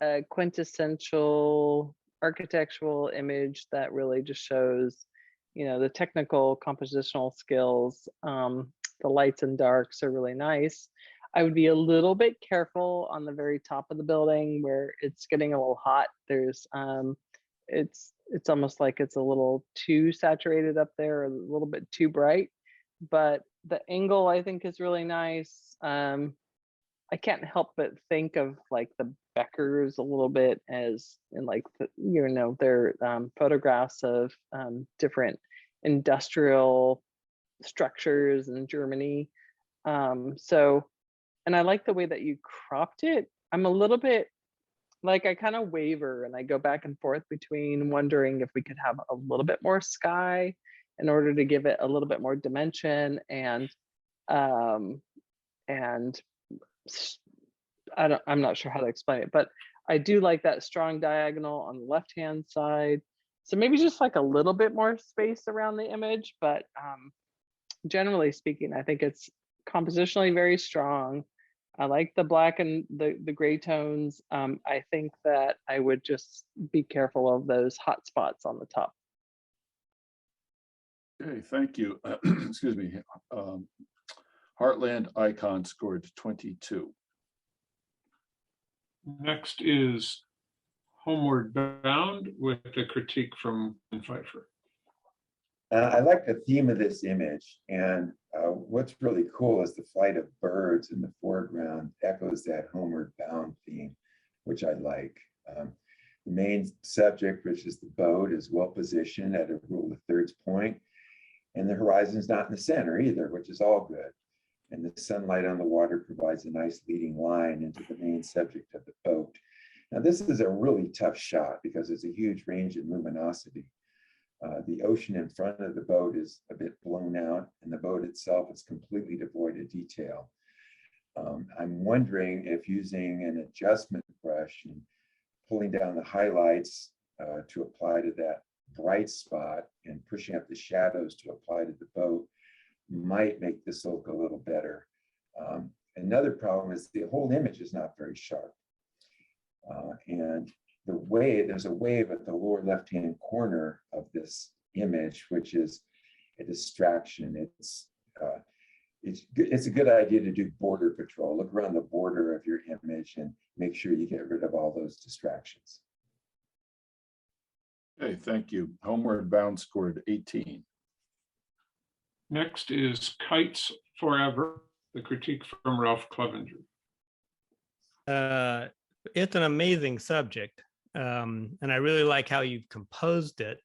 a quintessential architectural image that really just shows, you know, the technical compositional skills. The lights and darks are really nice. I would be a little bit careful on the very top of the building where it's getting a little hot. There's it's almost like it's a little too saturated up there, a little bit too bright, but the angle I think is really nice. I can't help but think of like the Beckers a little bit as in like the, you know, their photographs of different industrial structures in Germany. So, and I like the way that you cropped it. I'm a little bit like, I kind of waver and I go back and forth between wondering if we could have a little bit more sky in order to give it a little bit more dimension, and I'm not sure how to explain it, but I do like that strong diagonal on the left hand side. So maybe just like a little bit more space around the image, but generally speaking, I think it's compositionally very strong. I like the black and the gray tones. I think that I would just be careful of those hot spots on the top. Okay, thank you. Excuse me. Heartland Icon scored 22. Next is Homeward Bound with a critique from Pfeiffer. I like the theme of this image, and what's really cool is the flight of birds in the foreground echoes that homeward bound theme, which I like. The main subject, which is the boat, is well positioned at a rule of thirds point, and the horizon is not in the center either, which is all good. And the sunlight on the water provides a nice leading line into the main subject of the boat. Now, this is a really tough shot because it's a huge range in luminosity. The ocean in front of the boat is a bit blown out, and the boat itself is completely devoid of detail. I'm wondering if using an adjustment brush and pulling down the highlights to apply to that bright spot and pushing up the shadows to apply to the boat might make this look a little better. Another problem is the whole image is not very sharp. And there's a wave at the lower left-hand corner of this image, which is a distraction. It's a good idea to do border patrol. Look around the border of your image and make sure you get rid of all those distractions. Okay, thank you. Homeward Bound scored 18. Next is Kites Forever, the critique from Ralph Clevenger. It's an amazing subject, and I really like how you've composed it.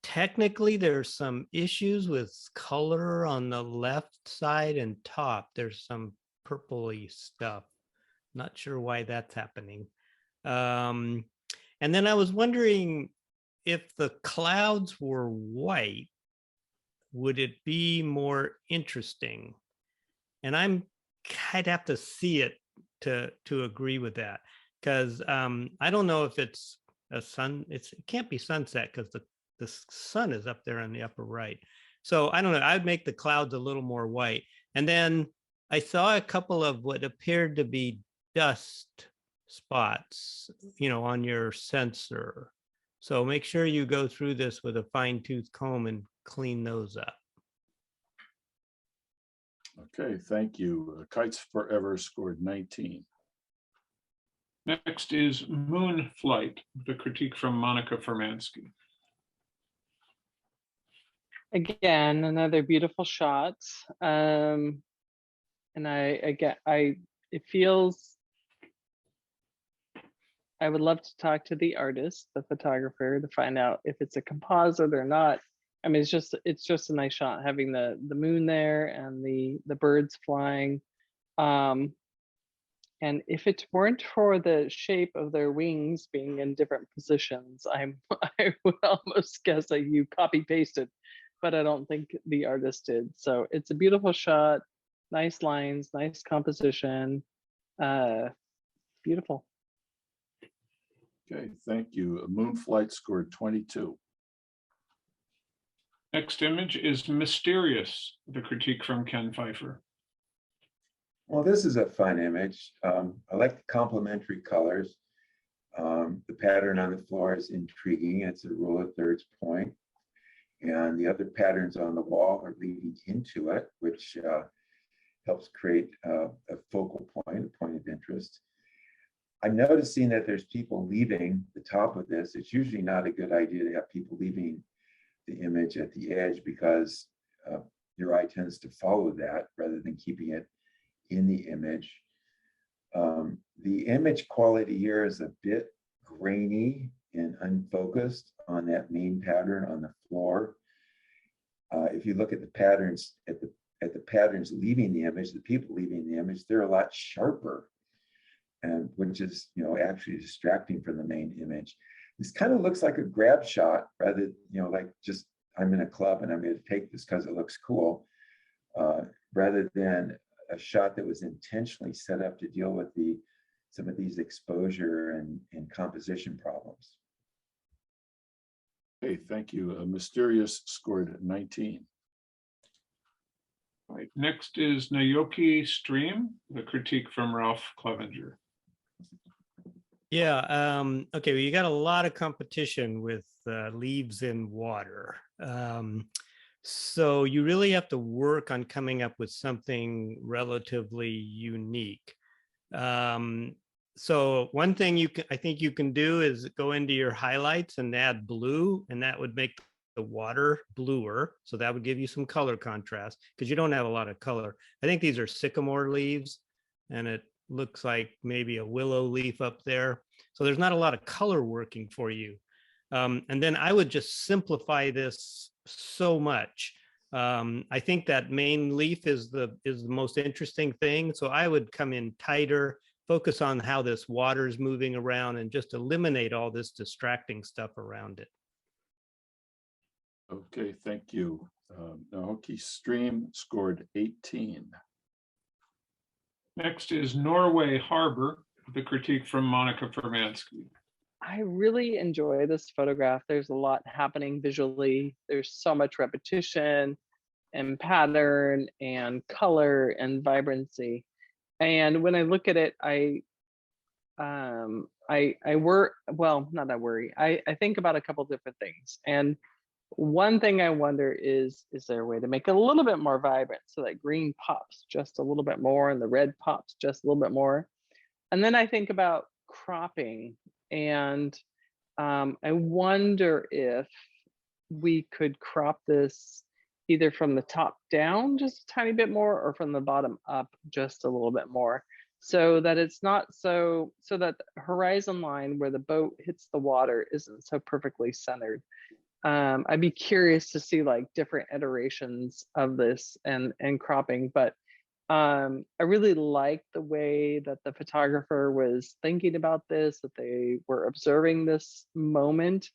Technically, there's some issues with color on the left side and top. There's some purpley stuff. Not sure why that's happening. And then I was wondering if the clouds were white, would it be more interesting? And I'd have to see it to agree with that, because I don't know if it's a sun. It can't be sunset because the sun is up there on the upper right. So I don't know. I'd make the clouds a little more white. And then I saw a couple of what appeared to be dust spots, on your sensor. So make sure you go through this with a fine tooth comb and clean those up. Okay, thank you. Kites Forever scored 19. Next is Moon Flight, the critique from Monica Fermansky. Again, another beautiful shot. And it feels, I would love to talk to the artist, the photographer, to find out if it's a composite or not. I mean, it's just a nice shot having the moon there and the birds flying. And if it weren't for the shape of their wings being in different positions, I would almost guess that you copy pasted, but I don't think the artist did. So it's a beautiful shot, nice lines, nice composition, beautiful. Okay, thank you. Moonflight scored 22. Next image is Mysterious, the critique from Ken Pfeiffer. Well, this is a fun image. I like the complementary colors. The pattern on the floor is intriguing. It's a rule of thirds point. And the other patterns on the wall are leading into it, which helps create a focal point, a point of interest. I'm noticing that there's people leaving the top of this. It's usually not a good idea to have people leaving the image at the edge because your eye tends to follow that rather than keeping it in the image. The image quality here is a bit grainy and unfocused on that main pattern on the floor. If you look at the patterns, at the patterns leaving the image, the people leaving the image, they're a lot sharper, and which is actually distracting from the main image. This kind of looks like a grab shot rather, like just I'm in a club and I'm going to take this because it looks cool, rather than a shot that was intentionally set up to deal with some of these exposure and composition problems. Okay, thank you. Mysterious scored 19. All right, next is Naoki Stream, the critique from Ralph Clevenger. Yeah, okay, well, you got a lot of competition with leaves in water. So you really have to work on coming up with something relatively unique. So one thing I think you can do is go into your highlights and add blue, and that would make the water bluer. So that would give you some color contrast because you don't have a lot of color. I think these are sycamore leaves, and it looks like maybe a willow leaf up there. So there's not a lot of color working for you. And then I would just simplify this so much. I think that main leaf is the most interesting thing. So I would come in tighter, focus on how this water is moving around, and just eliminate all this distracting stuff around it. Okay, thank you. Naoki Stream scored 18. Next is Norway Harbor, the critique from Monica Fermansky. I really enjoy this photograph. There's a lot happening visually. There's so much repetition and pattern and color and vibrancy. And when I look at it, I think about a couple different things. And one thing I wonder is there a way to make it a little bit more vibrant so that green pops just a little bit more and the red pops just a little bit more? And then I think about cropping, and I wonder if we could crop this either from the top down just a tiny bit more or from the bottom up just a little bit more, so that it's not so that the horizon line where the boat hits the water isn't so perfectly centered. I'd be curious to see like different iterations of this and cropping, but I really like the way that the photographer was thinking about this, that they were observing this moment,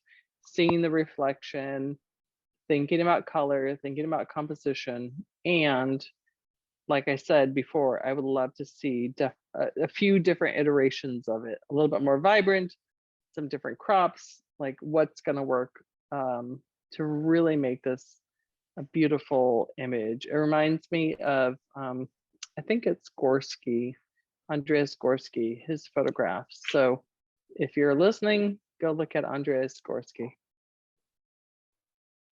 seeing the reflection, thinking about color, thinking about composition. And like I said before, I would love to see a few different iterations of it, a little bit more vibrant, some different crops, like what's going to work to really make this a beautiful image. It reminds me of, I think it's Gorsky, Andreas Gorsky, his photographs. So if you're listening, go look at Andreas Gorsky.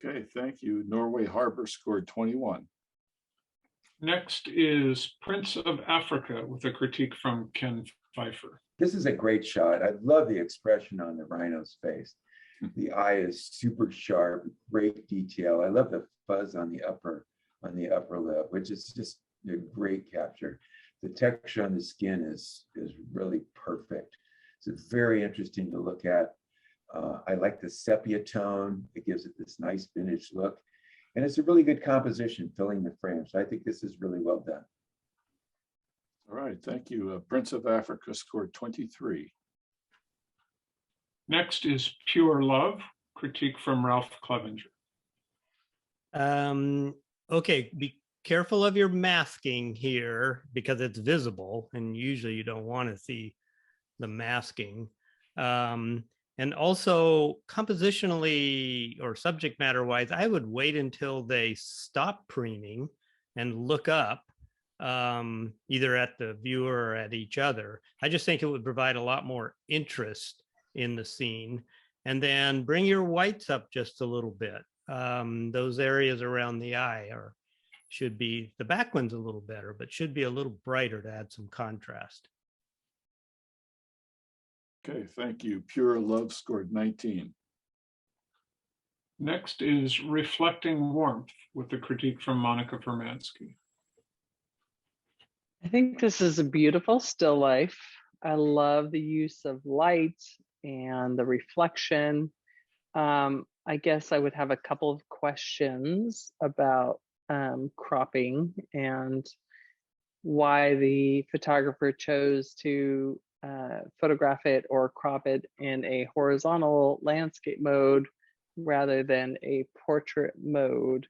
Okay, thank you. Norway Harbor scored 21. Next is Prince of Africa with a critique from Ken Pfeiffer. This is a great shot. I love the expression on the rhino's face. The eye is super sharp, great detail. I love the fuzz on the upper lip, which is just a great capture. The texture on the skin is really perfect. So it's very interesting to look at. I like the sepia tone. It gives it this nice vintage look. And it's a really good composition filling the frame. So I think this is really well done. All right, thank you. Prince of Africa scored 23. Next is Pure Love, critique from Ralph Clevenger. Okay, be careful of your masking here because it's visible and usually you don't want to see the masking. And also compositionally or subject matter wise, I would wait until they stop preening and look up either at the viewer or at each other. I just think it would provide a lot more interest in the scene. And then bring your whites up just a little bit. Those areas around the eye should be, the back one's a little better, but should be a little brighter to add some contrast. Okay, thank you. Pure Love scored 19. Next is Reflecting Warmth with a critique from Monica Fermansky. I think this is a beautiful still life. I love the use of light and the reflection. I guess I would have a couple of questions about cropping and why the photographer chose to photograph it or crop it in a horizontal landscape mode rather than a portrait mode.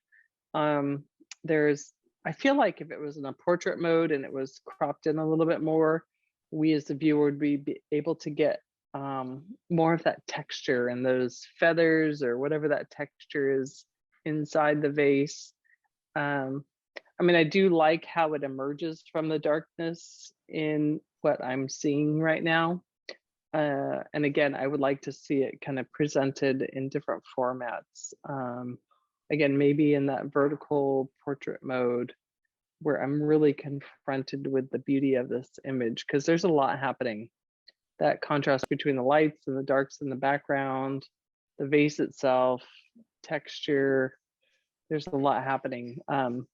I feel like if it was in a portrait mode and it was cropped in a little bit more, we as the viewer would be able to get more of that texture and those feathers or whatever that texture is inside the vase. I mean, I do like how it emerges from the darkness in what I'm seeing right now. And again, I would like to see it kind of presented in different formats. Again, maybe in that vertical portrait mode where I'm really confronted with the beauty of this image, because there's a lot happening. That contrast between the lights and the darks in the background, the vase itself, texture, there's a lot happening. And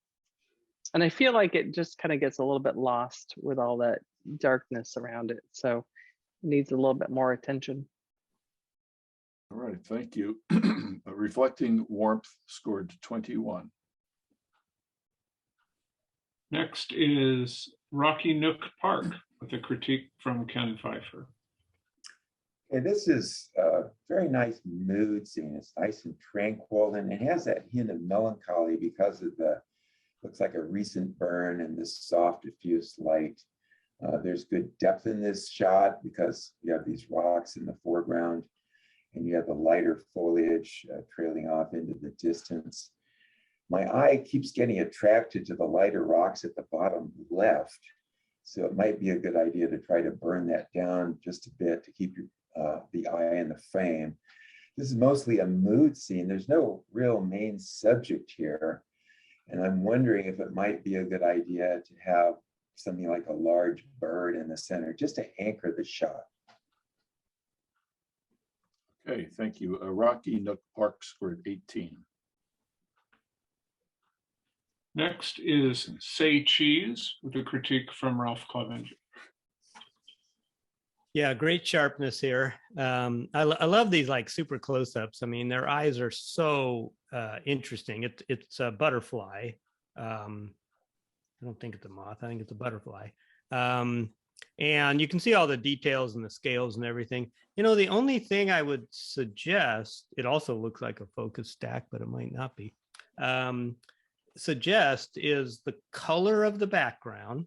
I feel like it just kind of gets a little bit lost with all that darkness around it. So it needs a little bit more attention. All right, thank you. Reflecting Warmth scored 21. Next is Rocky Nook Park with a critique from Ken Pfeiffer. And this is a very nice mood scene. It's nice and tranquil, and it has that hint of melancholy because of the, looks like a recent burn and this soft diffuse light. There's good depth in this shot because you have these rocks in the foreground and you have the lighter foliage trailing off into the distance. My eye keeps getting attracted to the lighter rocks at the bottom left. So it might be a good idea to try to burn that down just a bit to keep the eye in the frame. This is mostly a mood scene. There's no real main subject here. And I'm wondering if it might be a good idea to have something like a large bird in the center just to anchor the shot. Okay, thank you. Rocky Nook Park scored 18. Next is Say Cheese with a critique from Ralph Clevenger. Yeah, great sharpness here. I love these like super close-ups. I mean, their eyes are so interesting. It's a butterfly. I don't think it's a moth. I think it's a butterfly. And you can see all the details and the scales and everything. You know, the only thing I would suggest, it also looks like a focus stack, but it might not be, suggest is the color of the background.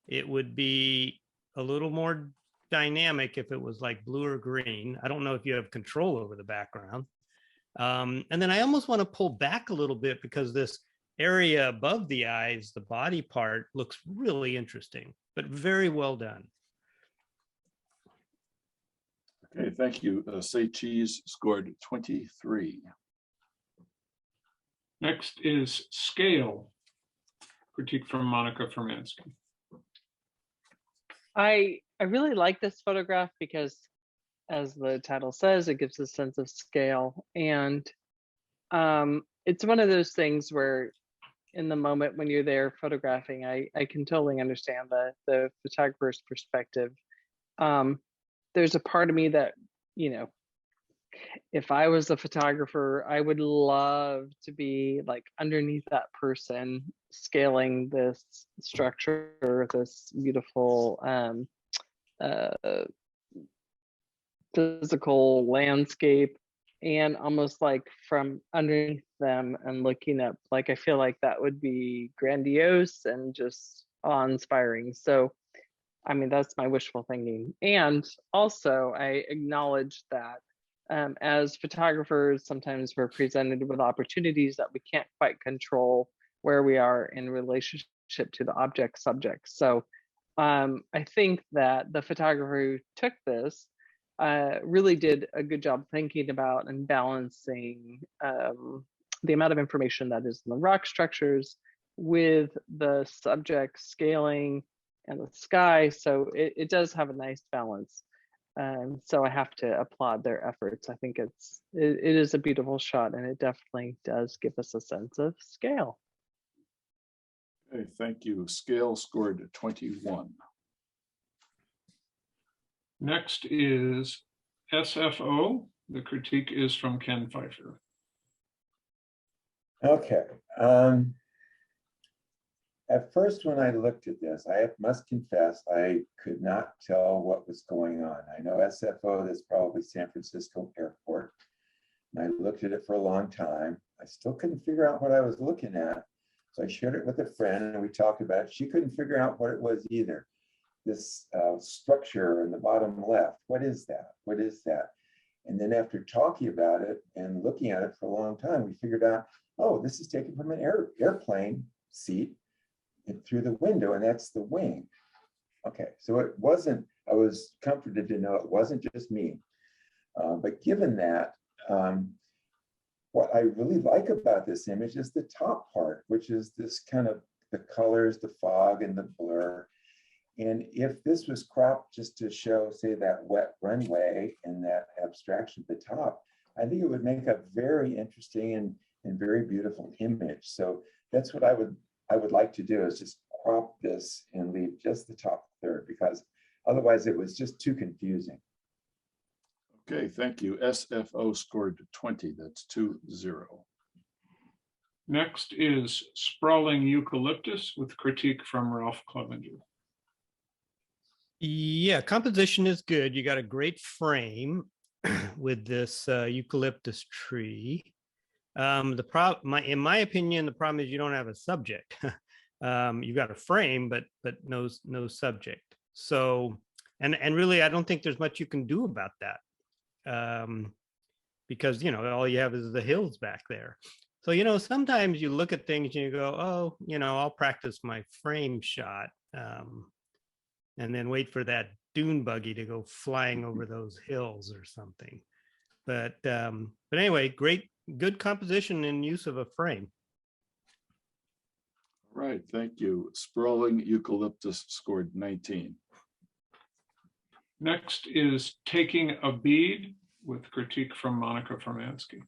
It would be a little more dynamic if it was like blue or green. I don't know if you have control over the background, And then I almost want to pull back a little bit because this area above the eyes, the body part, looks really interesting, but very well done. Okay, thank you. Say Cheese scored 23. Next is Scale, critique from Monica Fermansky. I really like this photograph because, as the title says, it gives a sense of scale. And it's one of those things where in the moment when you're there photographing, I can totally understand the photographer's perspective. There's a part of me that, you know, if I was a photographer, I would love to be like underneath that person scaling this structure, this beautiful physical landscape, and almost like from underneath them and looking up. Like I feel like that would be grandiose and just awe-inspiring. So I mean, that's my wishful thinking. And also I acknowledge that as photographers, sometimes we're presented with opportunities that we can't quite control where we are in relationship to the object subject. So I think that the photographer who took this really did a good job thinking about and balancing the amount of information that is in the rock structures with the subject scaling and the sky. So it does have a nice balance. So I have to applaud their efforts. I think it is a beautiful shot, and it definitely does give us a sense of scale. Okay, thank you. Scale scored 21. Next is SFO. The critique is from Ken Pfeiffer. Okay. At first, when I looked at this, I must confess, I could not tell what was going on. I know SFO, that's probably San Francisco Airport. And I looked at it for a long time. I still couldn't figure out what I was looking at. So I shared it with a friend and we talked about it. She couldn't figure out what it was either. This structure in the bottom left, what is that? What is that? And then after talking about it and looking at it for a long time, we figured out, oh, this is taken from an airplane seat through the window, and that's the wing. Okay, so it wasn't, I was comforted to know it wasn't just me. But given that, what I really like about this image is the top part, which is this kind of the colors, the fog and the blur. And if this was cropped just to show, say, that wet runway and that abstraction at the top, I think it would make a very interesting and very beautiful image. So that's what I would like to do, is just crop this and leave just the top third, because otherwise it was just too confusing. Okay, thank you. SFO scored 20. That's 2-0. Next is Sprawling Eucalyptus with critique from Ralph Clevenger. Yeah, composition is good. You got a great frame with this eucalyptus tree. In my opinion, the problem is you don't have a subject. You got a frame, but no subject. So, and really, I don't think there's much you can do about that, because all you have is the hills back there. So sometimes you look at things and you go, oh, I'll practice my frame shot, and then wait for that dune buggy to go flying over those hills or something. But anyway, good composition and use of a frame. Right, thank you. Sprawling Eucalyptus scored 19. Next is Taking a Bead with critique from Monica Fermansky.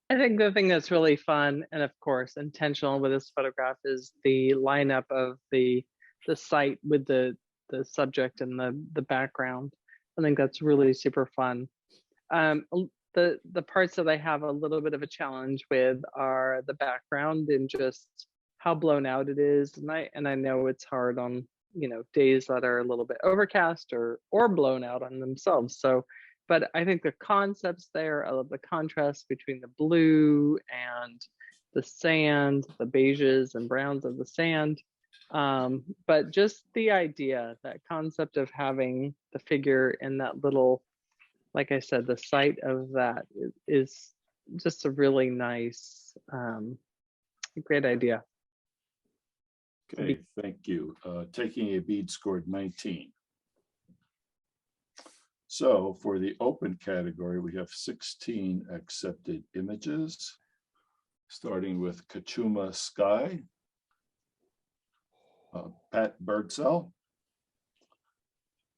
I think the thing that's really fun and of course intentional with this photograph is the lineup of the site with the subject and the background. I think that's really super fun. The parts that I have a little bit of a challenge with are the background and just how blown out it is. And I know it's hard on days that are a little bit overcast or blown out on themselves. So, but I think the concepts there, I love the contrast between the blue and the sand, the beiges and browns of the sand. But just the idea, that concept of having the figure in that little, like I said, the site of that is just a really nice, great idea. Okay, thank you. Taking a bead scored 19. So for the open category, we have 16 accepted images, starting with Kachuma Sky, Pat Birdsell,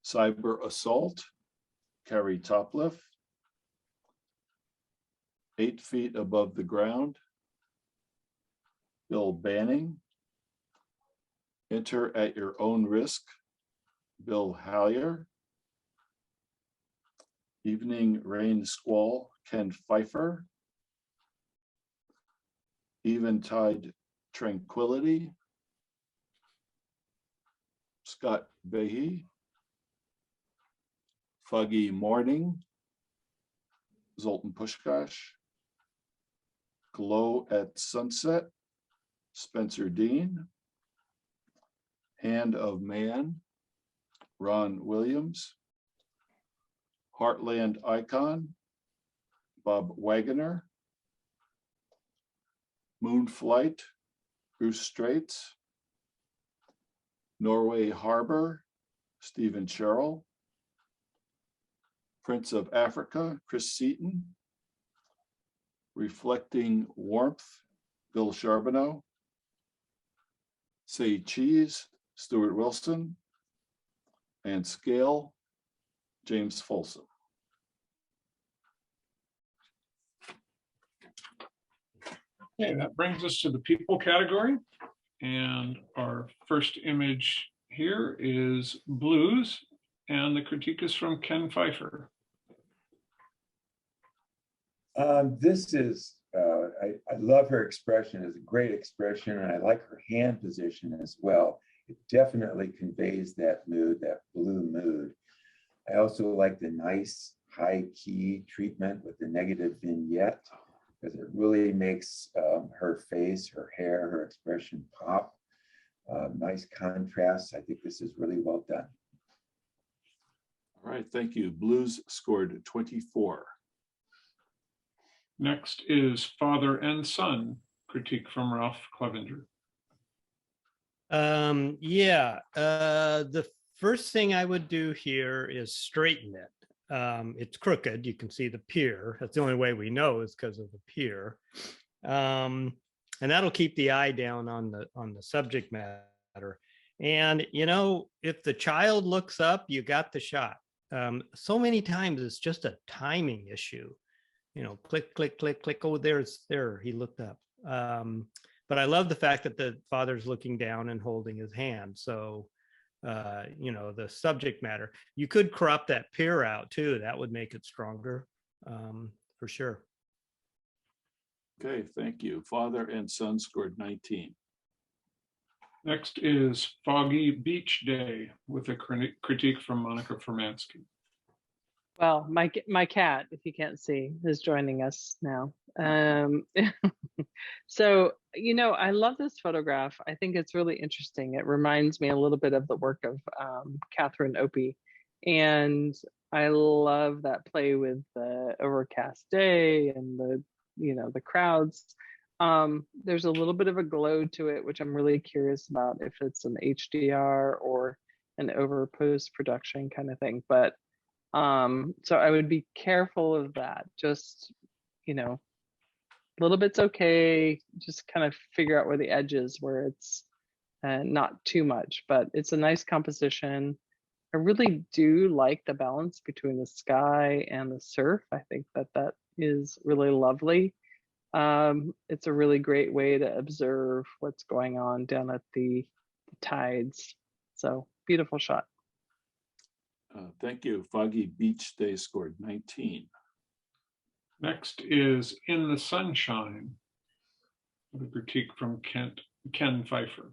Cyber Assault, Carrie Topliff, 8 Feet Above the Ground, Bill Banning, Enter at Your Own Risk, Bill Hallier, Evening Rain Squall, Ken Pfeiffer, Eventide Tranquility, Scott Behe, Foggy Morning, Zoltan Pushkash, Glow at Sunset, Spencer Dean, Hand of Man, Ron Williams, Heartland Icon, Bob Wagoner, Moonflight, Bruce Straits, Norway Harbor, Stephen Sherrill, Prince of Africa, Chris Seaton, Reflecting Warmth, Bill Charbonneau, Say Cheese, Stuart Wilson, and Scale, James Folsom. Okay, that brings us to the people category. And our first image here is Blues, and the critique is from Ken Pfeiffer. This is, I love her expression. It's a great expression, and I like her hand position as well. It definitely conveys that mood, that blue mood. I also like the nice high key treatment with the negative vignette, because it really makes her face, her hair, her expression pop. Nice contrast. I think this is really well done. All right, thank you. Blues scored 24. Next is Father and Son, critique from Ralph Clevenger. The first thing I would do here is straighten it. It's crooked. You can see the pier. That's the only way we know is because of the pier. And that'll keep the eye down on the subject matter. And, you know, if the child looks up, you got the shot. So many times it's just a timing issue. You know, click, click, click, click. Oh, there, he looked up. But I love the fact that the father's looking down and holding his hand. So, you know, the subject matter, you could crop that pier out too. That would make it stronger, for sure. Okay, thank you. Father and Son scored 19. Next is Foggy Beach Day with a critique from Monica Formansky. Well, my cat, if you can't see, is joining us now. So, you know, I love this photograph. I think it's really interesting. It reminds me a little bit of the work of Catherine Opie. And I love that play with the overcast day and the, you know, the crowds. There's a little bit of a glow to it, which I'm really curious about if it's an HDR or an over post-production kind of thing. But so I would be careful of that. Just, you know, a little bit's okay. Just kind of figure out where the edge is, where it's not too much, but it's a nice composition. I really do like the balance between the sky and the surf. I think that is really lovely. It's a really great way to observe what's going on down at the tides. So beautiful shot. Thank you. Foggy Beach Day scored 19. Next is In the Sunshine, with a critique from Ken Pfeiffer.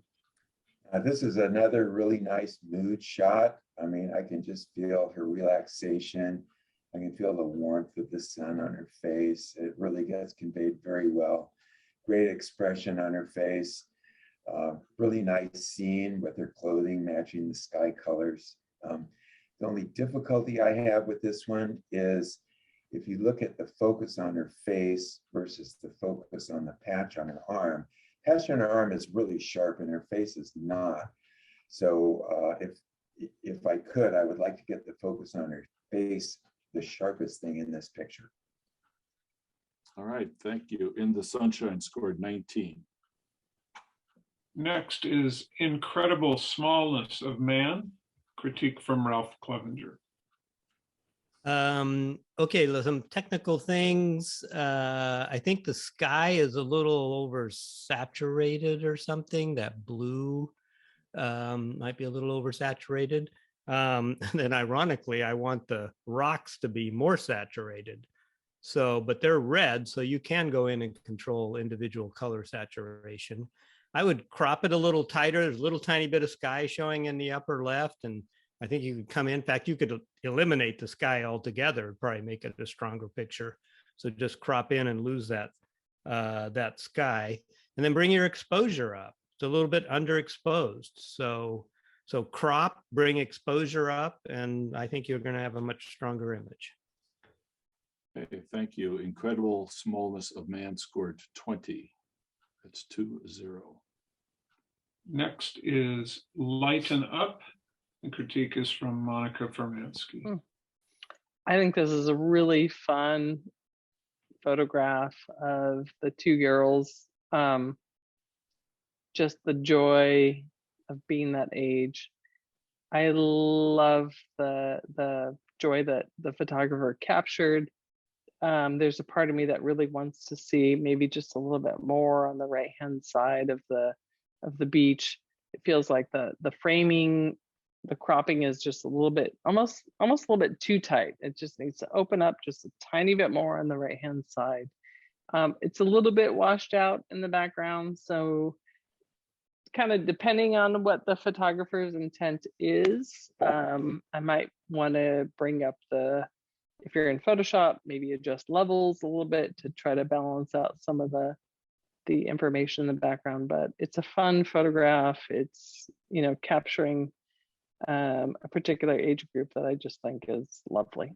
This is another really nice mood shot. I mean, I can just feel her relaxation. I can feel the warmth of the sun on her face. It really gets conveyed very well. Great expression on her face. Really nice scene with her clothing matching the sky colors. The only difficulty I have with this one is if you look at the focus on her face versus the focus on the patch on her arm, patch on her arm is really sharp and her face is not. So if I could, I would like to get the focus on her face, the sharpest thing in this picture. All right, thank you. In the Sunshine scored 19. Next is Incredible Smallness of Man, critique from Ralph Clevenger. Okay, some technical things. I think the sky is a little oversaturated or something. That blue might be a little oversaturated. Then ironically, I want the rocks to be more saturated. So, but they're red, so you can go in and control individual color saturation. I would crop it a little tighter. There's a little tiny bit of sky showing in the upper left, and I think you could come in fact, you could eliminate the sky altogether, probably make it a stronger picture. So just crop in and lose that, that sky, and then bring your exposure up. It's a little bit underexposed. So crop, bring exposure up, and I think you're going to have a much stronger image. Okay, thank you. Incredible Smallness of Man scored 20. That's 2-0. Next is Lighten Up. The critique is from Monica Fermansky. I think this is a really fun photograph of the two girls. Just the joy of being that age. I love the joy that the photographer captured. There's a part of me that really wants to see maybe just a little bit more on the right-hand side of the beach. It feels like the framing, the cropping is just a little bit, almost a little bit too tight. It just needs to open up just a tiny bit more on the right-hand side. It's a little bit washed out in the background, so kind of depending on what the photographer's intent is, I might want to bring up if you're in Photoshop, maybe adjust levels a little bit to try to balance out some of the information in the background. But it's a fun photograph. It's, capturing a particular age group that I just think is lovely.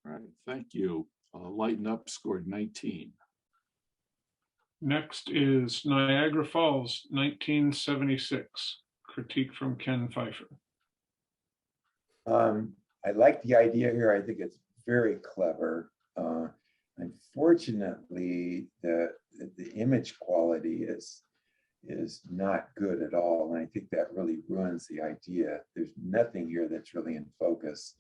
All right, thank you. Lighten Up scored 19. Next is Niagara Falls, 1976, critique from Ken Pfeiffer. I like the idea here. I think it's very clever. Unfortunately, the image quality is not good at all, and I think that really ruins the idea. There's nothing here that's really in focus.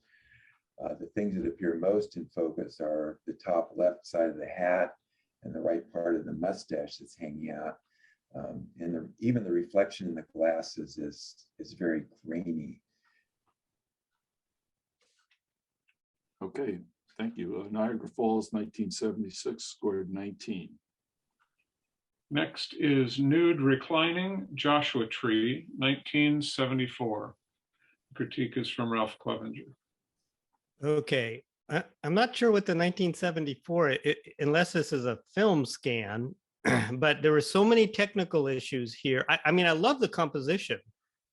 The things that appear most in focus are the top left side of the hat and the right part of the mustache that's hanging out. And even the reflection in the glasses is very grainy. Okay, thank you. Niagara Falls 1976 scored 19. Next is Nude Reclining, Joshua Tree, 1974. Critique is from Ralph Clevenger. Okay, I'm not sure what the 1974, unless this is a film scan, but there were so many technical issues here. I mean, I love the composition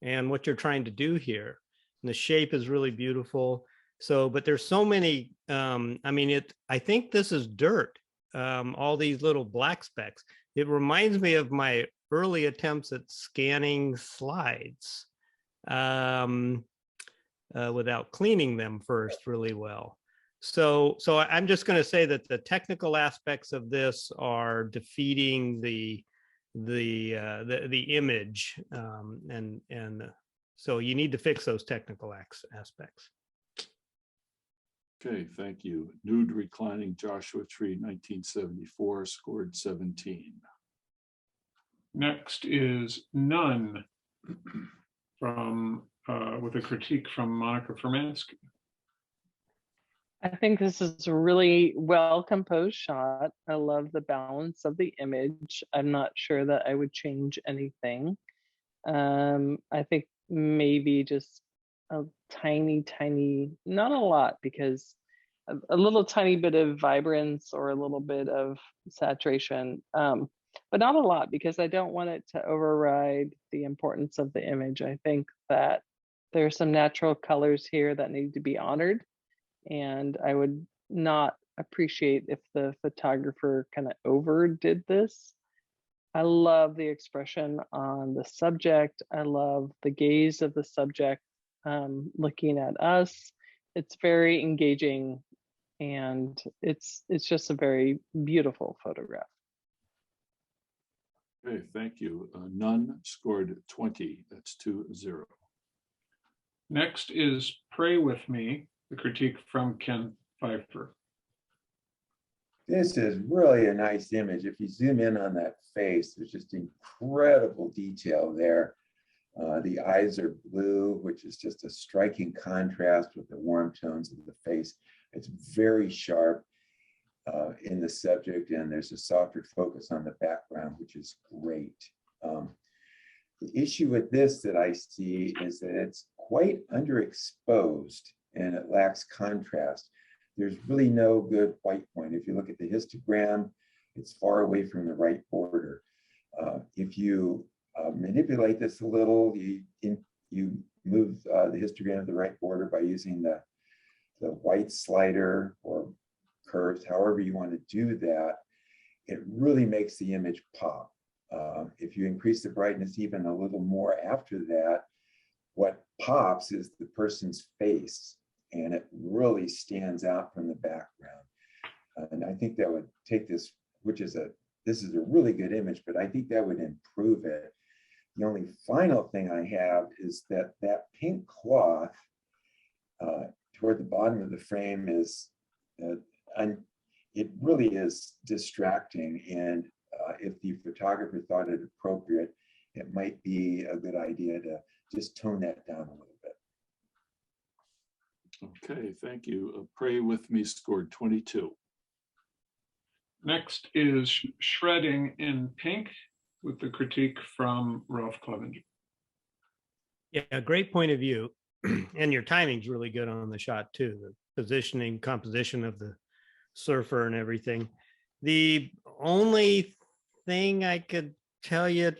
and what you're trying to do here. And the shape is really beautiful. So, but there's so many, I think this is dirt, all these little black specks. It reminds me of my early attempts at scanning slides without cleaning them first really well. So I'm just going to say that the technical aspects of this are defeating the image, and so you need to fix those technical aspects. Okay, thank you. Nude Reclining, Joshua Tree 1974 scored 17. Next is None from with a critique from Monica Fermansky. I think this is a really well composed shot. I love the balance of the image. I'm not sure that I would change anything. I think maybe just a tiny, not a lot, because a little tiny bit of vibrance or a little bit of saturation, but not a lot, because I don't want it to override the importance of the image. I think that there are some natural colors here that need to be honored. And I would not appreciate if the photographer kind of overdid this. I love the expression on the subject. I love the gaze of the subject looking at us. It's very engaging, and it's just a very beautiful photograph. Okay, thank you. None scored 20. That's 2-0. Next is Pray With Me, the critique from Ken Pfeiffer. This is really a nice image. If you zoom in on that face, there's just incredible detail there. The eyes are blue, which is just a striking contrast with the warm tones of the face. It's very sharp in the subject, and there's a softer focus on the background, which is great. The issue with this that I see is that it's quite underexposed and it lacks contrast. There's really no good white point. If you look at the histogram, it's far away from the right border. If you manipulate this a little, you move the histogram to the right border by using the white slider or curves, however you want to do that, it really makes the image pop. If you increase the brightness even a little more after that, what pops is the person's face, and it really stands out from the background. And I think that would take this, this is a really good image, but I think that would improve it. The only final thing I have is that pink cloth toward the bottom of the frame is, it really is distracting. And if the photographer thought it appropriate, it might be a good idea to just tone that down a little bit. Okay, thank you. Pray With Me scored 22. Next is Shredding in Pink, with the critique from Ralph Clevenger. Yeah, great point of view. And your timing's really good on the shot too. The positioning, composition of the surfer and everything. The only thing I could tell you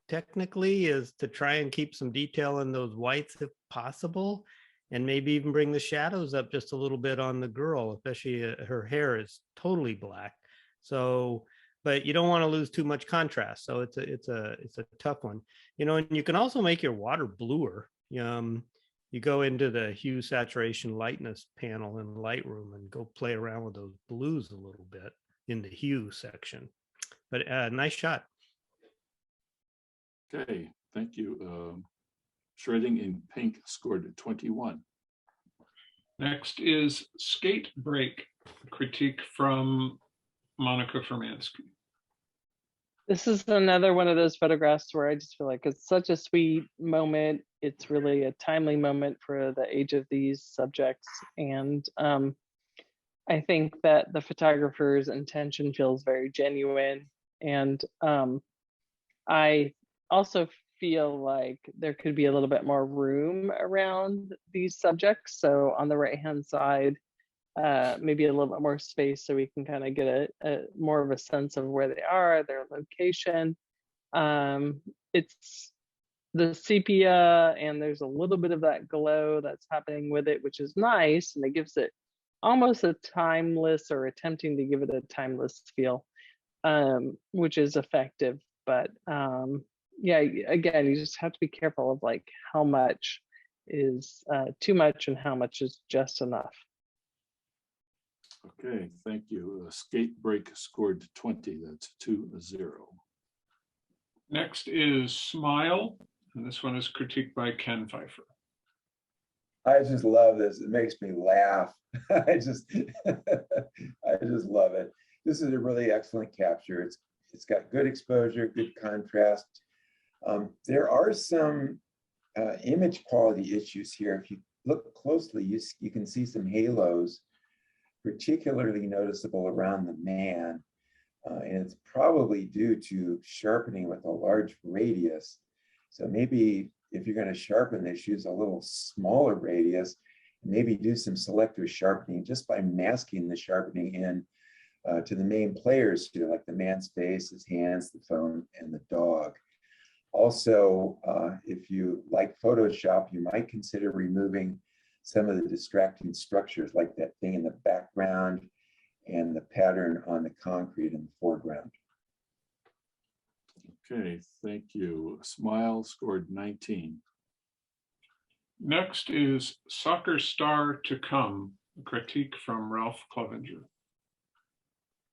technically is to try and keep some detail in those whites if possible, and maybe even bring the shadows up just a little bit on the girl, especially her hair is totally black. So, but you don't want to lose too much contrast. So it's a tough one, you know. And you can also make your water bluer. You go into the hue, saturation, lightness panel in Lightroom and go play around with those blues a little bit in the hue section. But nice shot. Okay, thank you. Shredding in Pink scored 21. Next is Skate Break, critique from Monica Fermansky. This is another one of those photographs where I just feel like it's such a sweet moment. It's really a timely moment for the age of these subjects. And I think that the photographer's intention feels very genuine. And I also feel like there could be a little bit more room around these subjects. So on the right-hand side, maybe a little bit more space so we can kind of get a more of a sense of where they are, their location. It's the sepia, and there's a little bit of that glow that's happening with it, which is nice, and it gives it almost a timeless, or attempting to give it a timeless feel, which is effective. But yeah, again, you just have to be careful of like how much is too much and how much is just enough. Okay, thank you. Skate Break scored 20. That's 2-0. Next is Smile, and this one is critiqued by Ken Pfeiffer. I just love this. It makes me laugh. I just love it. This is a really excellent capture. It's got good exposure, good contrast. There are some image quality issues here. If you look closely, you can see some halos, particularly noticeable around the man. And it's probably due to sharpening with a large radius. So maybe if you're going to sharpen this, use a little smaller radius, maybe do some selective sharpening just by masking the sharpening in to the main players here, like the man's face, his hands, the phone, and the dog. Also, if you like Photoshop, you might consider removing some of the distracting structures like that thing in the background and the pattern on the concrete in the foreground. Okay, thank you. Smile scored 19. Next is Soccer Star to Come, a critique from Ralph Clevenger.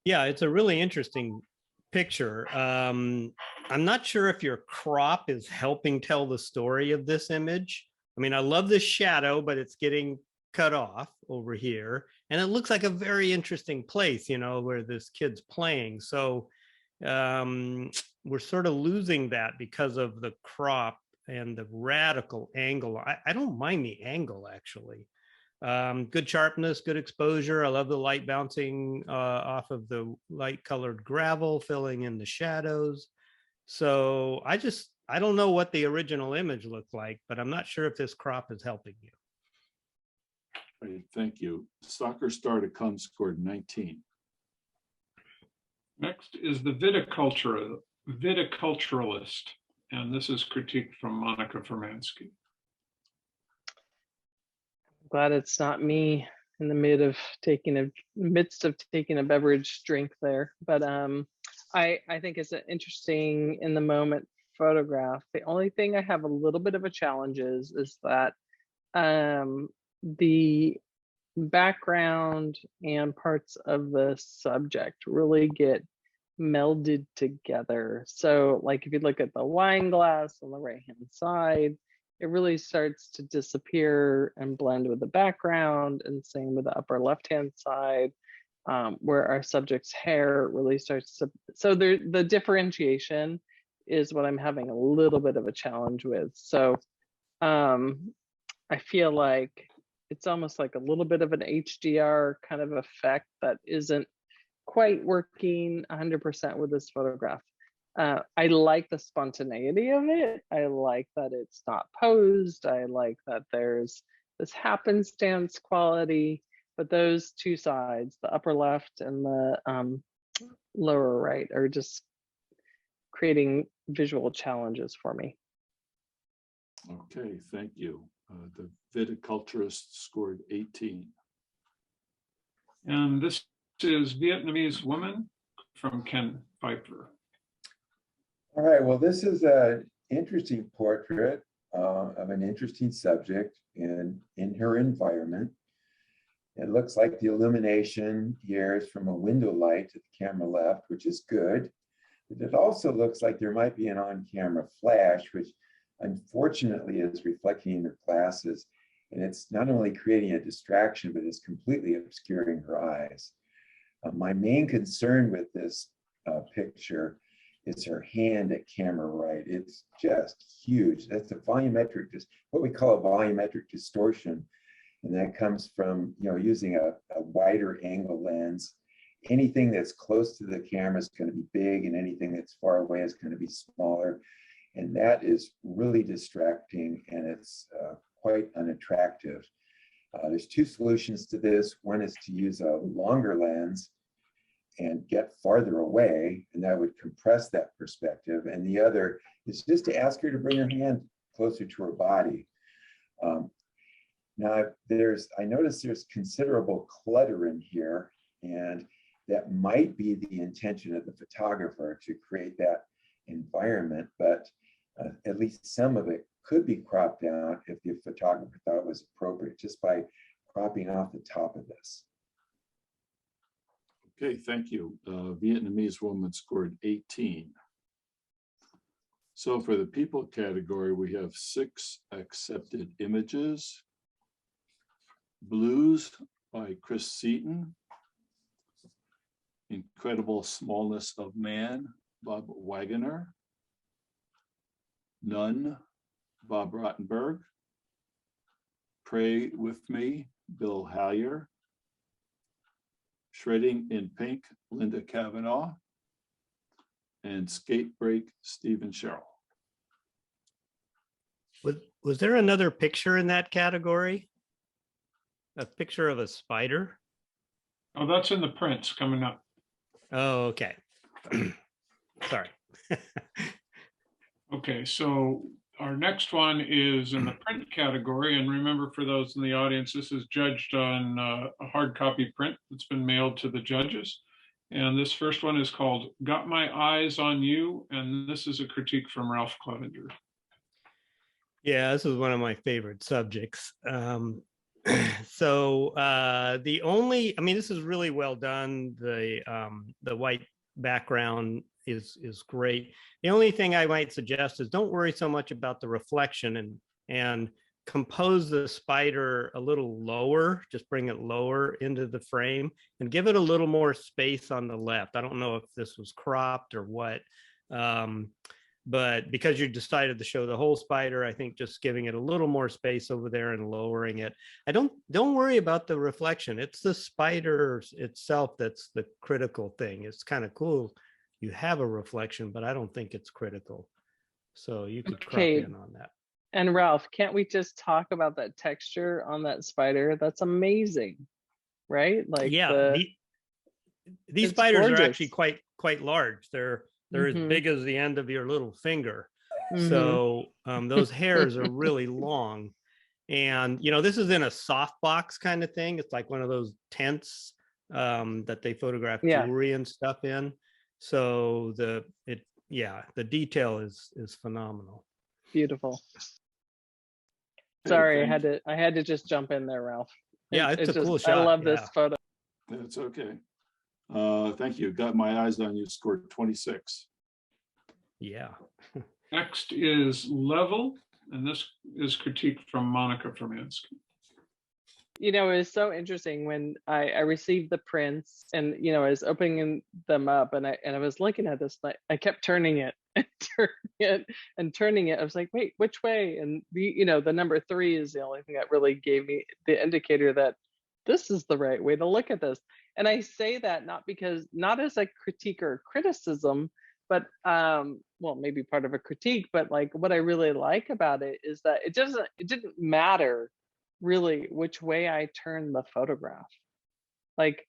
Yeah, it's a really interesting picture. I'm not sure if your crop is helping tell the story of this image. I mean, I love the shadow, but it's getting cut off over here. And it looks like a very interesting place, you know, where this kid's playing. So we're sort of losing that because of the crop and the radical angle. I don't mind the angle, actually. Good sharpness, good exposure. I love the light bouncing off of the light colored gravel, filling in the shadows. So I don't know what the original image looked like, but I'm not sure if this crop is helping you. Great, thank you. Soccer Star to Come scored 19. Next is the Viticulturalist, and this is critique from Monica Formansky. Glad it's not me in the midst of taking a beverage drink there. But I think it's an interesting in the moment photograph. The only thing I have a little bit of a challenge is that the background and parts of the subject really get melded together. So like if you look at the wine glass on the right hand side, it really starts to disappear and blend with the background, and same with the upper left hand side, where our subject's hair really starts to, so the differentiation is what I'm having a little bit of a challenge with. So I feel like it's almost like a little bit of an HDR kind of effect that isn't quite working 100% with this photograph. I like the spontaneity of it. I like that it's not posed. I like that there's this happenstance quality, but those two sides, the upper left and the lower right, are just creating visual challenges for me. Okay, thank you. The Viticulturist scored 18. And this is Vietnamese Woman from Ken Pfeiffer. All right, well, this is an interesting portrait of an interesting subject in her environment. It looks like the illumination here is from a window light to the camera left, which is good. But it also looks like there might be an on-camera flash, which unfortunately is reflecting in her glasses. And it's not only creating a distraction, but it's completely obscuring her eyes. My main concern with this picture is her hand at camera right. It's just huge. That's a volumetric, what we call a volumetric distortion. And that comes from, using a wider angle lens. Anything that's close to the camera is going to be big, and anything that's far away is going to be smaller. And that is really distracting, and it's quite unattractive. There's two solutions to this. One is to use a longer lens and get farther away, and that would compress that perspective. And the other is just to ask her to bring her hand closer to her body. Now, I notice there's considerable clutter in here, and that might be the intention of the photographer to create that environment, but at least some of it could be cropped out if the photographer thought it was appropriate, just by cropping off the top of this. Okay, thank you. Vietnamese Woman scored 18. So for the people category, we have 6 accepted images. Blues by Chris Seaton. Incredible Smallness of Man, Bob Wagoner. None, Bob Rottenberg. Pray With Me, Bill Hallier. Shredding in Pink, Linda Kavanaugh. And Skate Break, Stephen Sherrill. Was there another picture in that category? A picture of a spider? Oh, that's in the prints coming up. Oh, okay. Sorry. Okay, so Our next one is in the print category. And remember, for those in the audience, this is judged on a hard copy print that's been mailed to the judges. And this first one is called Got My Eyes on You. And this is a critique from Ralph Clevenger. Yeah, this is one of my favorite subjects. So the only, I mean, this is really well done. The white background is great. The only thing I might suggest is don't worry so much about the reflection and compose the spider a little lower, just bring it lower into the frame and give it a little more space on the left. I don't know if this was cropped or what. But because you decided to show the whole spider, I think just giving it a little more space over there and lowering it. Don't worry about the reflection. It's the spider itself that's the critical thing. It's kind of cool. You have a reflection, but I don't think it's critical. So you could crop Okay. in on that. And Ralph, can't we just talk about that texture on that spider? That's amazing, right? Like, Yeah, these it's spiders gorgeous. are actually quite large. They're as Mhm. big as the end of your little finger. Mhm. So those hairs are really long. And, you know, this is in a softbox kind of thing. It's like one of those tents that they photograph Yeah. jewelry and stuff in. So the detail is phenomenal. Beautiful. Okay, Sorry, thank I had to just jump in there, Ralph. Yeah, it's a just, cool I shot. love this Yeah. photo. That's okay. Thank you. Got My Eyes on You scored 26. Yeah. Next is Level, and this is critique from Monica Fermansky. You know, it was so interesting when I received the prints, and you know, I was opening them up, and I was looking at this, like I kept turning it and turning it. I was like, wait, which way? And the number 3 is the only thing that really gave me the indicator that this is the right way to look at this. And I say that not as a critique or criticism, but well, maybe part of a critique, but like what I really like about it is that it didn't matter really which way I turn the photograph. Like,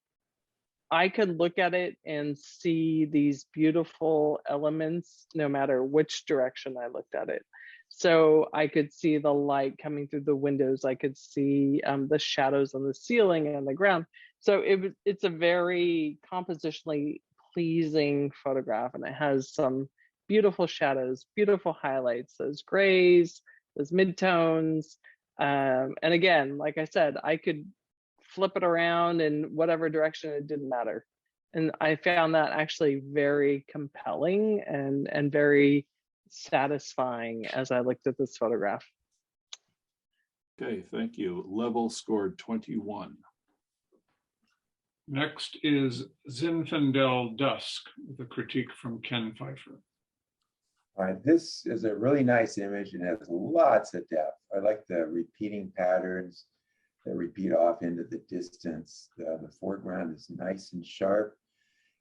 I could look at it and see these beautiful elements no matter which direction I looked at it. So I could see the light coming through the windows. I could see the shadows on the ceiling and the ground. So it's a very compositionally pleasing photograph, and it has some beautiful shadows, beautiful highlights, those grays, those midtones. And again, like I said, I could flip it around in whatever direction, it didn't matter. And I found that actually very compelling and very satisfying as I looked at this photograph. Okay, thank you. Level scored 21. Next is Zinfandel Dusk, with a critique from Ken Pfeiffer. All right, this is a really nice image and has lots of depth. I like the repeating patterns that repeat off into the distance. The foreground is nice and sharp,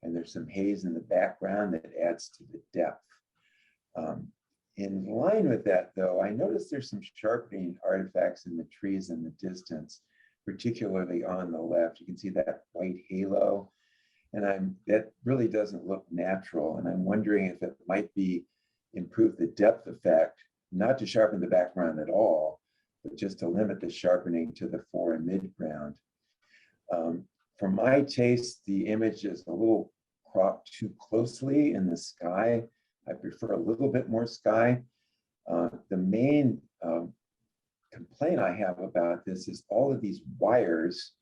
and there's some haze in the background that adds to the depth. In line with that, though, I noticed there's some sharpening artifacts in the trees in the distance, particularly on the left. You can see that white halo, and that really doesn't look natural. And I'm wondering if it might be improve the depth effect, not to sharpen the background at all, but just to limit the sharpening to the fore and midground. For my taste, the image is a little cropped too closely in the sky. I prefer a little bit more sky. The main complaint I have about this is all of these wires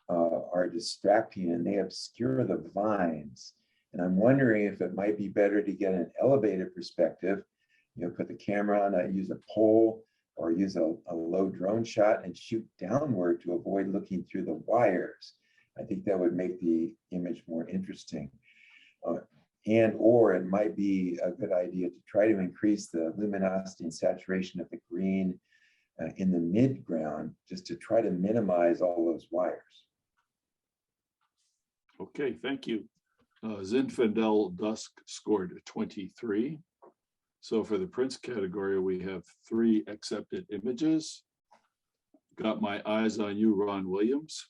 are distracting and they obscure the vines. And I'm wondering if it might be better to get an elevated perspective, put the camera on, use a pole or use a low drone shot and shoot downward to avoid looking through the wires. I think that would make the image more interesting. Or it might be a good idea to try to increase the luminosity and saturation of the green in the midground, just to try to minimize all those wires. Okay, thank you. Zinfandel Dusk scored 23. So for the prints category, we have 3 accepted images. Got My Eyes on You, Ron Williams.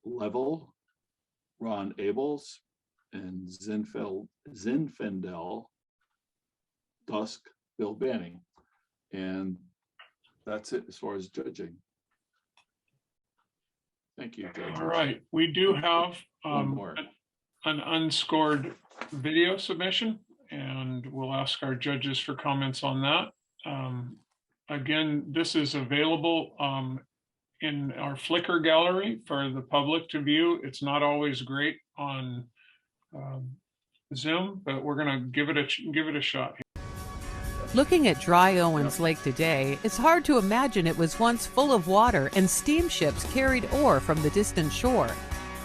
Level, Ron Abels. And Zinfandel Dusk, Bill Banning. And that's it as far as judging. Thank you, judges. All right, we do have One more. an unscored video submission, and we'll ask our judges for comments on that. Again, this is available in our Flickr gallery for the public to view. It's not always great on Zoom, but we're gonna give it a shot. Looking at dry Owens Lake today, it's hard to imagine it was once full of water and steamships carried ore from the distant shore.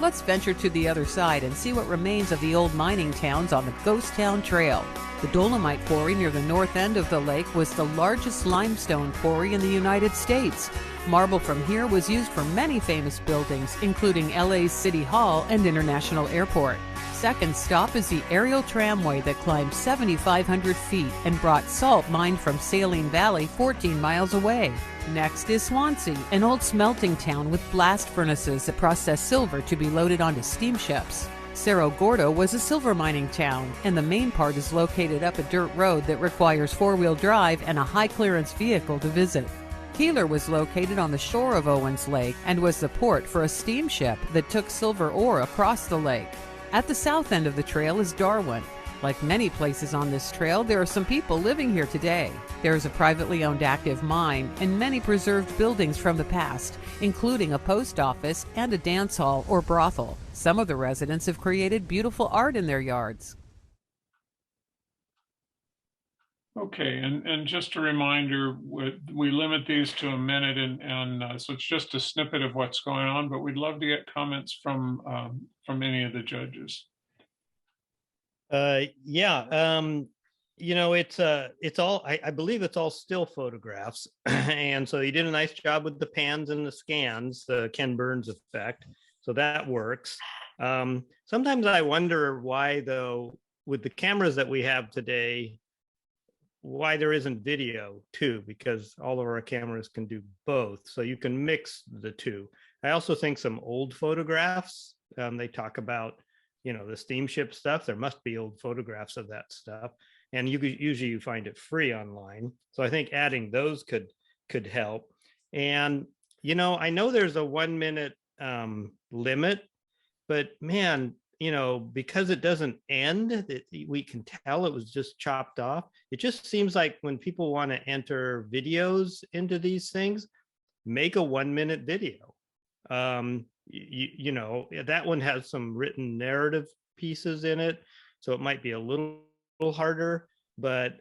Let's venture to the other side and see what remains of the old mining towns on the Ghost Town Trail. The Dolomite Quarry near the north end of the lake was the largest limestone quarry in the United States. Marble from here was used for many famous buildings, including LA's City Hall and International Airport. Second stop is the aerial tramway that climbed 7,500 feet and brought salt mined from Saline Valley 14 miles away. Next is Swansea, an old smelting town with blast furnaces that process silver to be loaded onto steamships. Cerro Gordo was a silver mining town, and the main part is located up a dirt road that requires four-wheel drive and a high-clearance vehicle to visit. Keeler was located on the shore of Owens Lake and was the port for a steamship that took silver ore across the lake. At the south end of the trail is Darwin. Like many places on this trail, there are some people living here today. There is a privately owned active mine and many preserved buildings from the past, including a post office and a dance hall or brothel. Some of the residents have created beautiful art in their yards. Okay, and just a reminder, we limit these to a minute, and so it's just a snippet of what's going on, but we'd love to get comments from any of the judges. You know, it's all, I believe it's all still photographs. And so he did a nice job with the pans and the scans, the Ken Burns effect. So that works. Sometimes I wonder why, though, with the cameras that we have today, why there isn't video too, because all of our cameras can do both. So you can mix the two. I also think some old photographs, they talk about, you know, the steamship stuff. There must be old photographs of that stuff. And usually you find it free online. So I think adding those could help. And, you know, I know there's a 1 minute limit, but man, you know, because it doesn't end, we can tell it was just chopped off. It just seems like when people want to enter videos into these things, make a 1 minute video. You know, that one has some written narrative pieces in it, so it might be a little harder, but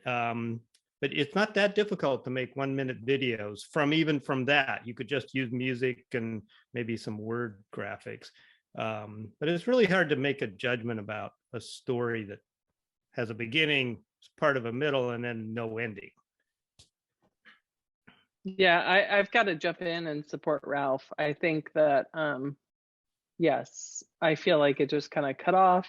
it's not that difficult to make 1 minute videos even from that. You could just use music and maybe some word graphics. But it's really hard to make a judgment about a story that has a beginning, part of a middle, and then no ending. Yeah, I've got to jump in and support Ralph. I think that, yes, I feel like it just kind of cut off.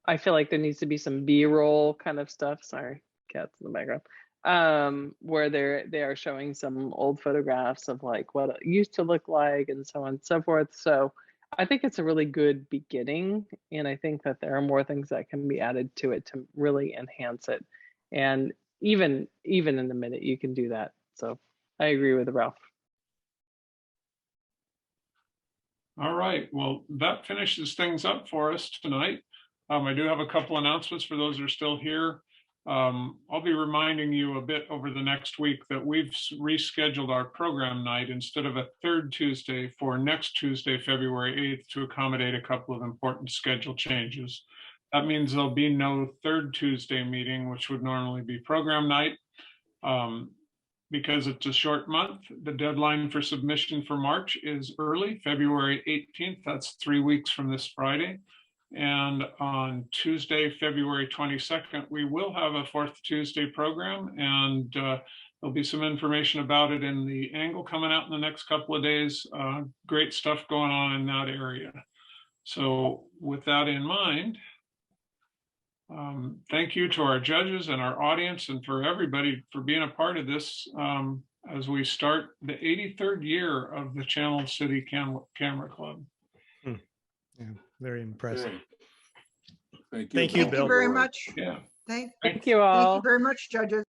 I feel like there needs to be some B-roll kind of stuff. Sorry, cats in the background. Where they are showing some old photographs of like what it used to look like and so on and so forth. So I think it's a really good beginning, and I think that there are more things that can be added to it to really enhance it. And even in a minute, you can do that. So I agree with Ralph. All right, well, that finishes things up for us tonight. I do have a couple announcements for those who are still here. I'll be reminding you a bit over the next week that we've rescheduled our program night instead of a third Tuesday for next Tuesday, February 8th, to accommodate a couple of important schedule changes. That means there'll be no third Tuesday meeting, which would normally be program night. Because it's a short month, the deadline for submission for March is early, February 18th. That's 3 weeks from this Friday. And on Tuesday, February 22nd, we will have a fourth Tuesday program, and there'll be some information about it in the Angle coming out in the next couple of days. Great stuff going on in that area. So with that in mind, thank you to our judges and our audience and for everybody for being a part of this as we start the 83rd year of the Channel City Camera Club. Yeah, very impressive. Okay. Thank you, Bill. Thank you very much. Yeah, Thank you Thank you all. very much, judges.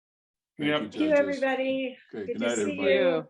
Yep. Thank Thank you, judges. everybody. Okay, Good good night, to see everybody. you. You.